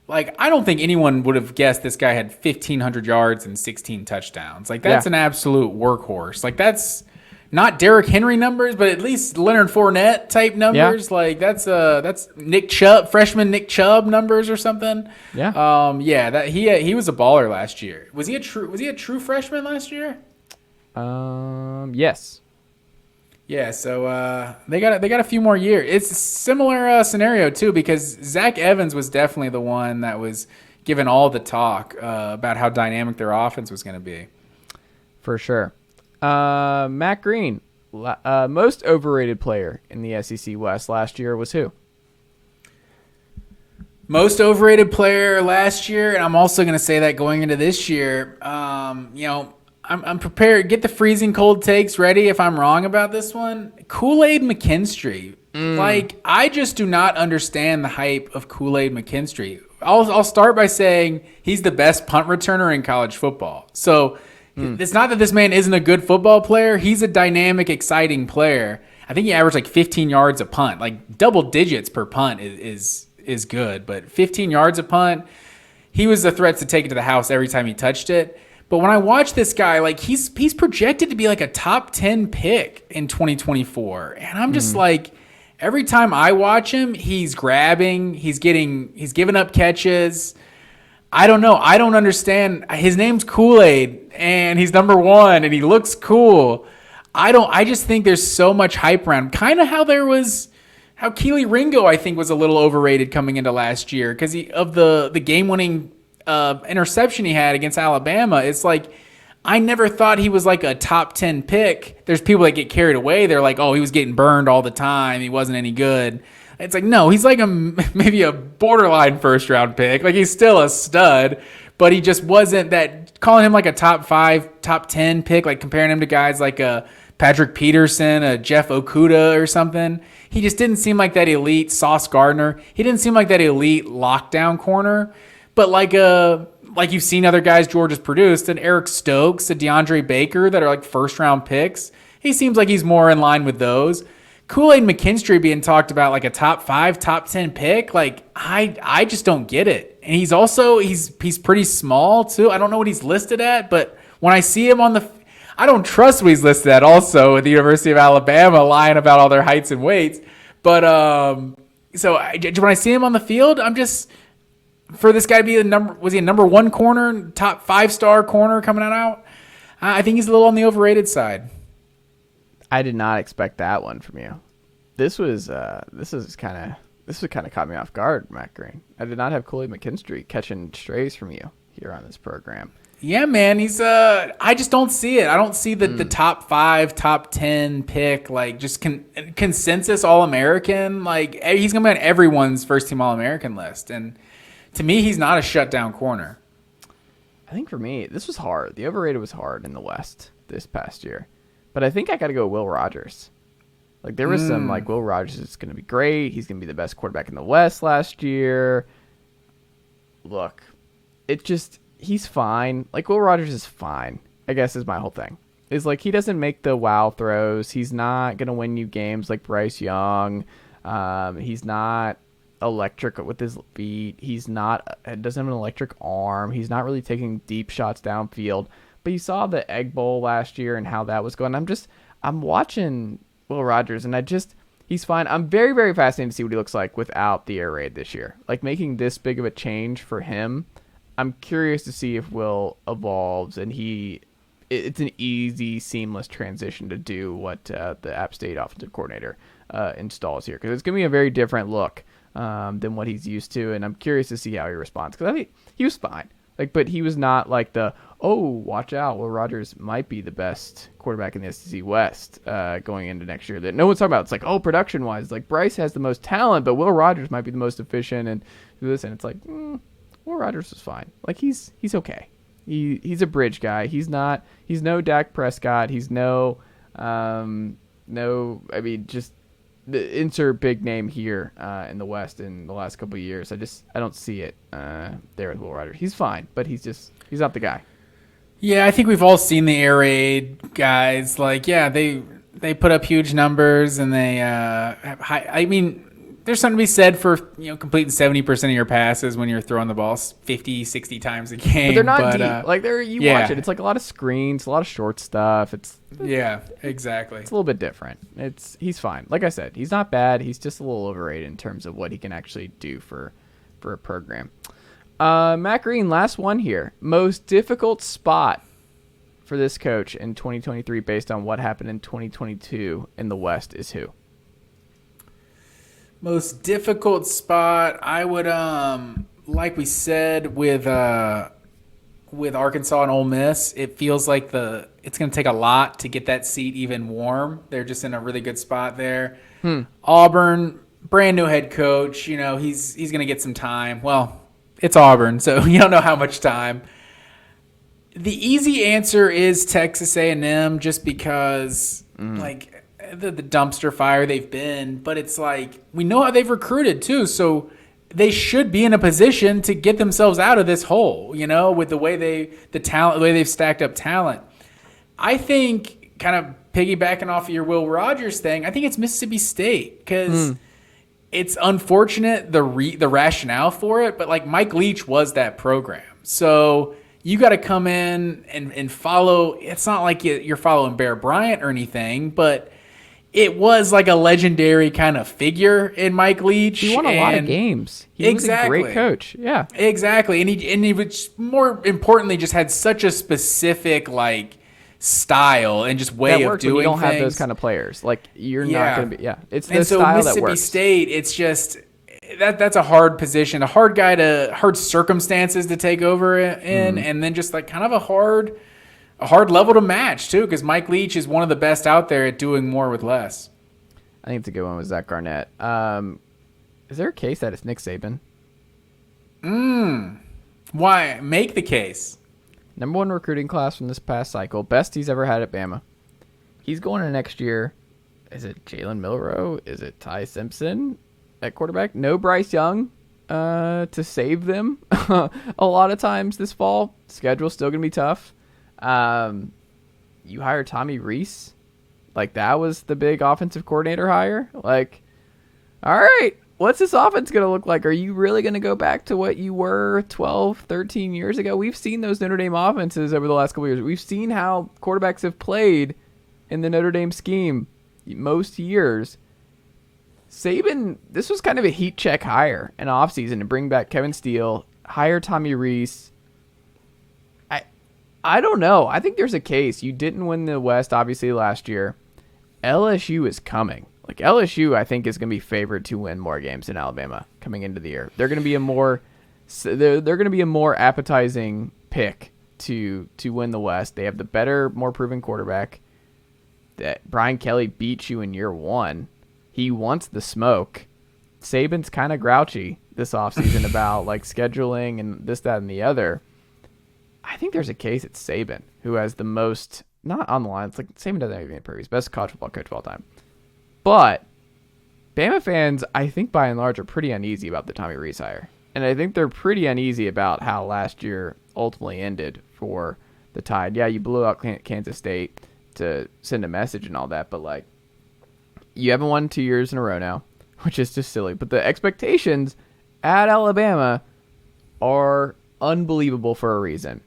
Like, I don't think anyone would have guessed this guy had 1,500 yards and 16 touchdowns. Like, that's an absolute workhorse. Like, that's not Derrick Henry numbers, but at least Leonard Fournette type numbers. Yeah. Like, that's Nick Chubb, freshman Nick Chubb numbers or something. Yeah. That he was a baller last year. Was he a true freshman last year? Yes. Yeah, so they got a few more years. It's a similar scenario too, because Zach Evans was definitely the one that was given all the talk about how dynamic their offense was going to be. For sure. Matt Green, most overrated player in the SEC West last year was who? Most overrated player last year, and I'm also going to say that going into this year, I'm prepared. Get the freezing cold takes ready if I'm wrong about this one. Kool-Aid McKinstry. Like, I just do not understand the hype of Kool-Aid McKinstry. I'll start by saying he's the best punt returner in college football. So it's not that this man isn't a good football player. He's a dynamic, exciting player. I think he averaged like 15 yards a punt. Like, double digits per punt is good. But 15 yards a punt, he was a threat to take it to the house every time he touched it. But when I watch this guy, like, he's projected to be like a top 10 pick in 2024. And I'm just like, every time I watch him, he's grabbing, he's giving up catches. I don't know. I don't understand. His name's Kool-Aid and he's number one and he looks cool. I just think there's so much hype around him. Kind of how Keely Ringo, I think, was a little overrated coming into last year because of the game-winning interception he had against Alabama. It's like, I never thought he was like a top 10 pick. There's people that get carried away. They're like, oh, he was getting burned all the time. He wasn't any good. It's like, no, he's like maybe a borderline first round pick. Like, he's still a stud, but he just wasn't that. Calling him like a top 5, top 10 pick, like comparing him to guys like a Patrick Peterson, a Jeff Okudah or something. He just didn't seem like that elite Sauce Gardner. He didn't seem like that elite lockdown corner. But like you've seen other guys George has produced, and Eric Stokes, a DeAndre Baker, that are like first-round picks. He seems like he's more in line with those. Kool-Aid McKinstry being talked about like a top 5, top 10 pick, like I just don't get it. And he's also he's pretty small too. I don't know what he's listed at, but when I see him I don't trust what he's listed at. Also at the University of Alabama, lying about all their heights and weights. But when I see him on the field, I'm just. For this guy to be was he a number 1 corner, top 5-star corner coming out? I think he's a little on the overrated side. I did not expect that one from you. This kind of caught me off guard, Matt Green. I did not have Kool-Aid McKinstry catching strays from you here on this program. Yeah, man, he's I just don't see it. I don't see the top 5, top 10 pick, like just consensus All-American. Like, he's gonna be on everyone's first team All-American list, and To me, he's not a shutdown corner. I think for me, this was hard. The overrated was hard in the West this past year. But I think I got to go Will Rogers. Like, there was some, like, Will Rogers is going to be great. He's going to be the best quarterback in the West last year. Look, he's fine. Like, Will Rogers is fine, I guess is my whole thing. Is, like, he doesn't make the wow throws. He's not going to win you games like Bryce Young. He's not electric with his feet. Doesn't have an electric arm. He's not really taking deep shots downfield. But you saw the Egg Bowl last year and how that was going. I'm watching Will Rogers, and he's fine. I'm very, very fascinated to see what he looks like without the air raid this year. Like, making this big of a change for him, I'm curious to see if Will evolves, and it's an easy, seamless transition to do what the App State offensive coordinator installs here, because it's going to be a very different look than what he's used to, and I'm curious to see how he responds, because I think he was fine. Like, but he was not like watch out, Will Rogers might be the best quarterback in the SEC West going into next year. That no one's talking about. It's like, production-wise, like Bryce has the most talent, but Will Rogers might be the most efficient and do this. And it's like, Will Rogers was fine. Like, he's okay. He's a bridge guy. He's no Dak Prescott. He's just the insert big name here in the West in the last couple of years. I don't see it there with Will Rogers. He's fine, but he's not the guy. Yeah, I think we've all seen the air raid guys. Like, yeah, they put up huge numbers, and they have high. I mean, there's something to be said for completing 70% of your passes when you're throwing the ball 50, 60 times a game. But they're not deep. Like watch it. It's like a lot of screens, a lot of short stuff. Yeah, exactly. It's a little bit different. He's fine. Like I said, he's not bad. He's just a little overrated in terms of what he can actually do for a program. Matt Green, last one here. Most difficult spot for this coach in 2023 based on what happened in 2022 in the West is who? Most difficult spot, I would like we said with Arkansas and Ole Miss, it feels like it's going to take a lot to get that seat even warm. They're just in a really good spot there. Auburn, brand new head coach, he's going to get some time. Well, it's Auburn, so you don't know how much time. The easy answer is Texas A&M, just because like the dumpster fire they've been, but it's like we know how they've recruited too, so they should be in a position to get themselves out of this hole, with the way the way they've stacked up talent. I think, kind of piggybacking off of your Will Rogers thing, I think it's Mississippi State, because it's unfortunate the rationale for it, but like Mike Leach was that program, so you got to come in and follow. It's not like you're following Bear Bryant or anything, but it was like a legendary kind of figure in Mike Leach. He won a lot of games. He was a great coach. Yeah, exactly. And he was, more importantly, just had such a specific like style and just way of doing things. You don't have those kind of players. Like, you're not going to be. Yeah, it's the style that works. Mississippi State, it's just that's a hard position, a hard circumstances to take over in, and then just like kind of a hard level to match too, because Mike Leach is one of the best out there at doing more with less. I think it's a good one with Zach Garnett. Is there a case that it's Nick Saban? Why? Make the case. Number 1 recruiting class from this past cycle. Best he's ever had at Bama. He's going to next year. Is it Jalen Milroe? Is it Ty Simpson at quarterback? No Bryce Young to save them a lot of times this fall. Schedule's still going to be tough. You hire Tommy Rees. Like, that was the big offensive coordinator hire. Like, all right, what's this offense going to look like? Are you really going to go back to what you were 12, 13 years ago? We've seen those Notre Dame offenses over the last couple of years. We've seen how quarterbacks have played in the Notre Dame scheme most years. Saban, this was kind of a heat check hire in offseason to bring back Kevin Steele, hire Tommy Rees. I don't know. I think there's a case. You didn't win the West, obviously, last year. LSU is coming. Like, LSU, I think, is going to be favored to win more games than Alabama coming into the year. They're going to be they're going to be a more appetizing pick to win the West. They have the better, more proven quarterback. That Brian Kelly beats you in year 1. He wants the smoke. Saban's kind of grouchy. this offseason about like scheduling and this, that, and the other, I think there's a case it's Saban who has the most, not on the line. It's like Saban doesn't have any previous best college football coach of all time. But Bama fans, I think by and large, are pretty uneasy about the Tommy Rees hire. And I think they're pretty uneasy about how last year ultimately ended for the Tide. Yeah, you blew out Kansas State to send a message and all that, but like, you haven't won 2 years in a row now, which is just silly. But the expectations at Alabama are unbelievable for a reason.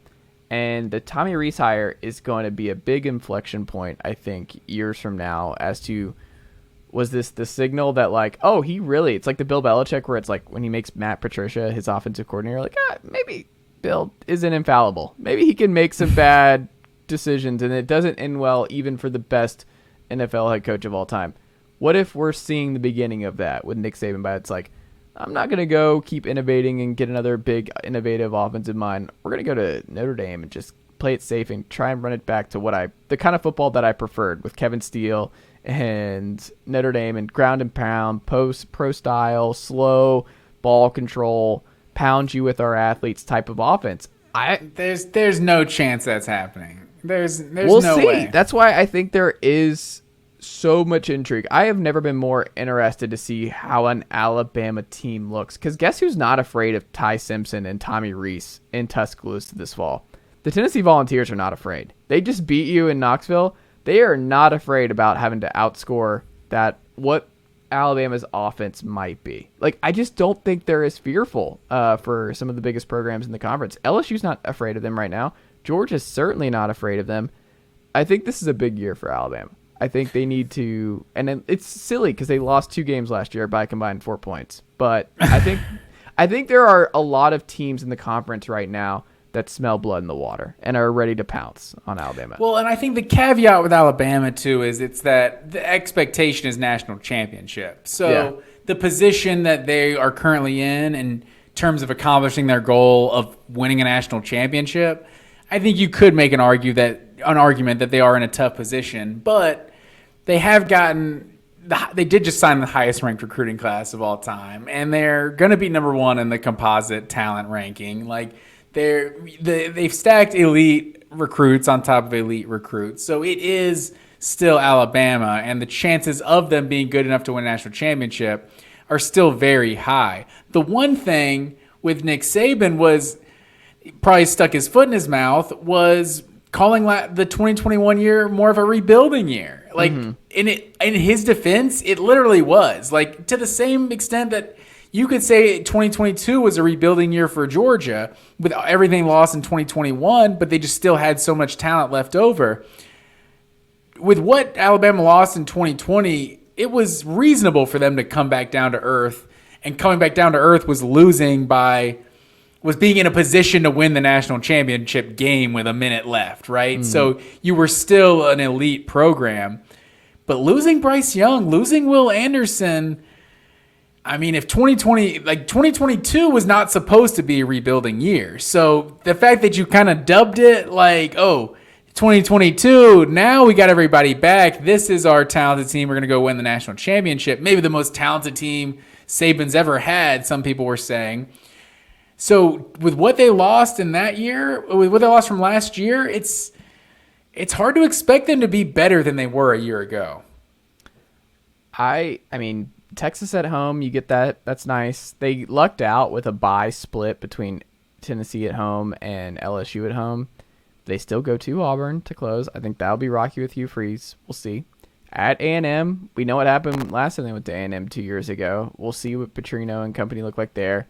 And the Tommy Rees hire is going to be a big inflection point, I think, years from now as to, was this the signal that like, oh, he really, it's like the Bill Belichick where it's like when he makes Matt Patricia his offensive coordinator, like, maybe Bill isn't infallible. Maybe he can make some bad decisions and it doesn't end well even for the best NFL head coach of all time. What if we're seeing the beginning of that with Nick Saban? But it's like, I'm not going to go keep innovating and get another big innovative offensive mind. We're going to go to Notre Dame and just play it safe and try and run it back to the kind of football that I preferred with Kevin Steele and Notre Dame and ground and pound, pro style, slow ball control, pound you with our athletes type of offense. There's no chance that's happening. There's we'll no see. way. That's why I think there is so much intrigue. I have never been more interested to see how an Alabama team looks. Because guess who's not afraid of Ty Simpson and Tommy Rees in Tuscaloosa this fall? The Tennessee Volunteers are not afraid. They just beat you in Knoxville. They are not afraid about having to outscore what Alabama's offense might be. Like, I just don't think they're as fearful for some of the biggest programs in the conference. LSU's not afraid of them right now. Georgia's certainly not afraid of them. I think this is a big year for Alabama. I think they need to, and then it's silly because they lost 2 games last year by combined 4 points. But I think there are a lot of teams in the conference right now that smell blood in the water and are ready to pounce on Alabama. Well, and I think the caveat with Alabama too is it's that the expectation is national championship. So the position that they are currently in terms of accomplishing their goal of winning a national championship, I think you could make an argument that they are in a tough position, but they did just sign the highest ranked recruiting class of all time, and they're going to be number 1 in the composite talent ranking. Like they've stacked elite recruits on top of elite recruits, so it is still Alabama, and the chances of them being good enough to win a national championship are still very high. The one thing with Nick Saban was probably stuck his foot in his mouth was calling the 2021 year more of a rebuilding year. Like in his defense, it literally was, like, to the same extent that you could say 2022 was a rebuilding year for Georgia with everything lost in 2021, but they just still had so much talent left over. With what Alabama lost in 2020, it was reasonable for them to come back down to earth, and coming back down to earth was being in a position to win the national championship game with a minute left, right? So you were still an elite program. But losing Bryce Young, losing Will Anderson, I mean, if 2022 was not supposed to be a rebuilding year. So the fact that you kind of dubbed it like, 2022, now we got everybody back. This is our talented team. We're going to go win the national championship. Maybe the most talented team Saban's ever had, some people were saying. So with what they lost in that year, with what they lost from last year, it's hard to expect them to be better than they were a year ago. I mean, Texas at home, you get that. That's nice. They lucked out with a bye split between Tennessee at home and LSU at home. They still go to Auburn to close. I think that'll be rocky with Hugh Freeze. We'll see. At A&M, we know what happened last time they went to A&M 2 years ago. We'll see what Petrino and company look like there.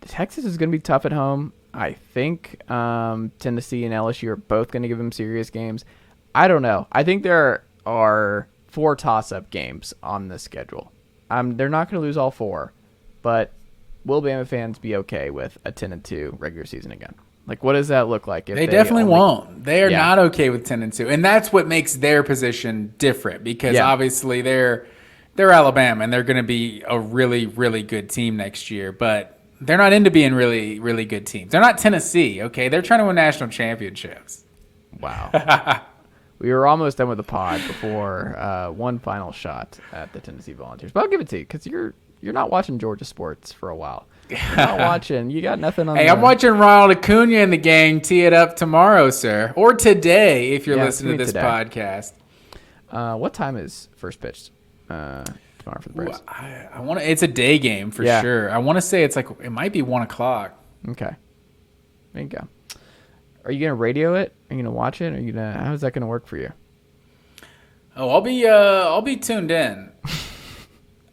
Texas is going to be tough at home. I think Tennessee and LSU are both going to give them serious games. I don't know. I think there are 4 toss-up games on the schedule. They're not going to lose all 4, but will Bama fans be okay with a 10-2 regular season again? Like, what does that look like? If they definitely won't. They are not okay with 10-2, and that's what makes their position different because obviously they're Alabama and they're going to be a really, really good team next year, but they're not into being really, really good teams. They're not Tennessee, okay? They're trying to win national championships. Wow. We were almost done with the pod before one final shot at the Tennessee Volunteers. But I'll give it to you because you're you're not watching Georgia sports for a while. You're not watching. You got nothing on. Hey, I'm watching Ronald Acuna and the gang tee it up tomorrow, sir, or today if you're listening to this podcast. What time is first pitch tomorrow for the Braves? I want to. It's a day game for sure. I want to say it might be 1:00. Okay, there you go. Are you gonna radio it? Are you gonna watch it? Are you gonna? How is that gonna work for you? Oh, I'll be tuned in.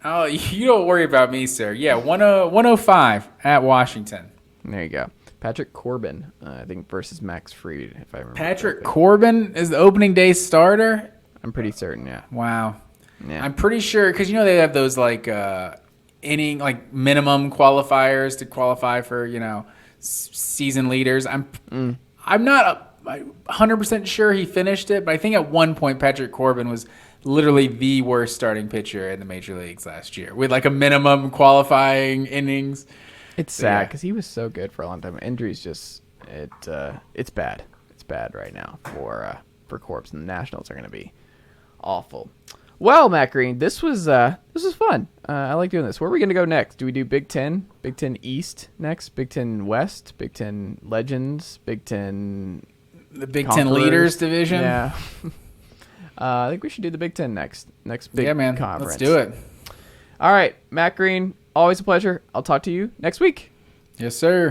Oh, you don't worry about me, sir. Yeah, 105 at Washington. There you go. Patrick Corbin, I think, versus Max Fried, if I remember. Patrick Corbin is the opening day starter? I'm pretty certain, yeah. Wow. Yeah. I'm pretty sure, because they have those inning, minimum qualifiers to qualify for, season leaders. I'm not 100% sure he finished it, but I think at one point Patrick Corbin was literally the worst starting pitcher in the major leagues last year with a minimum qualifying innings. It's sad because he was so good for a long time. Injuries just it's bad. It's bad right now for Corbs, and the Nationals are going to be awful. Well, Matt Green, this was fun. I like doing this. Where are we going to go next? Do we do Big Ten East next? Big Ten West? Big Ten Legends? Big Ten the Big Ten Leaders division? Yeah. I think we should do the Big Ten next big conference. Let's do it. All right, Matt Green, always a pleasure. I'll talk to you next week. Yes, sir.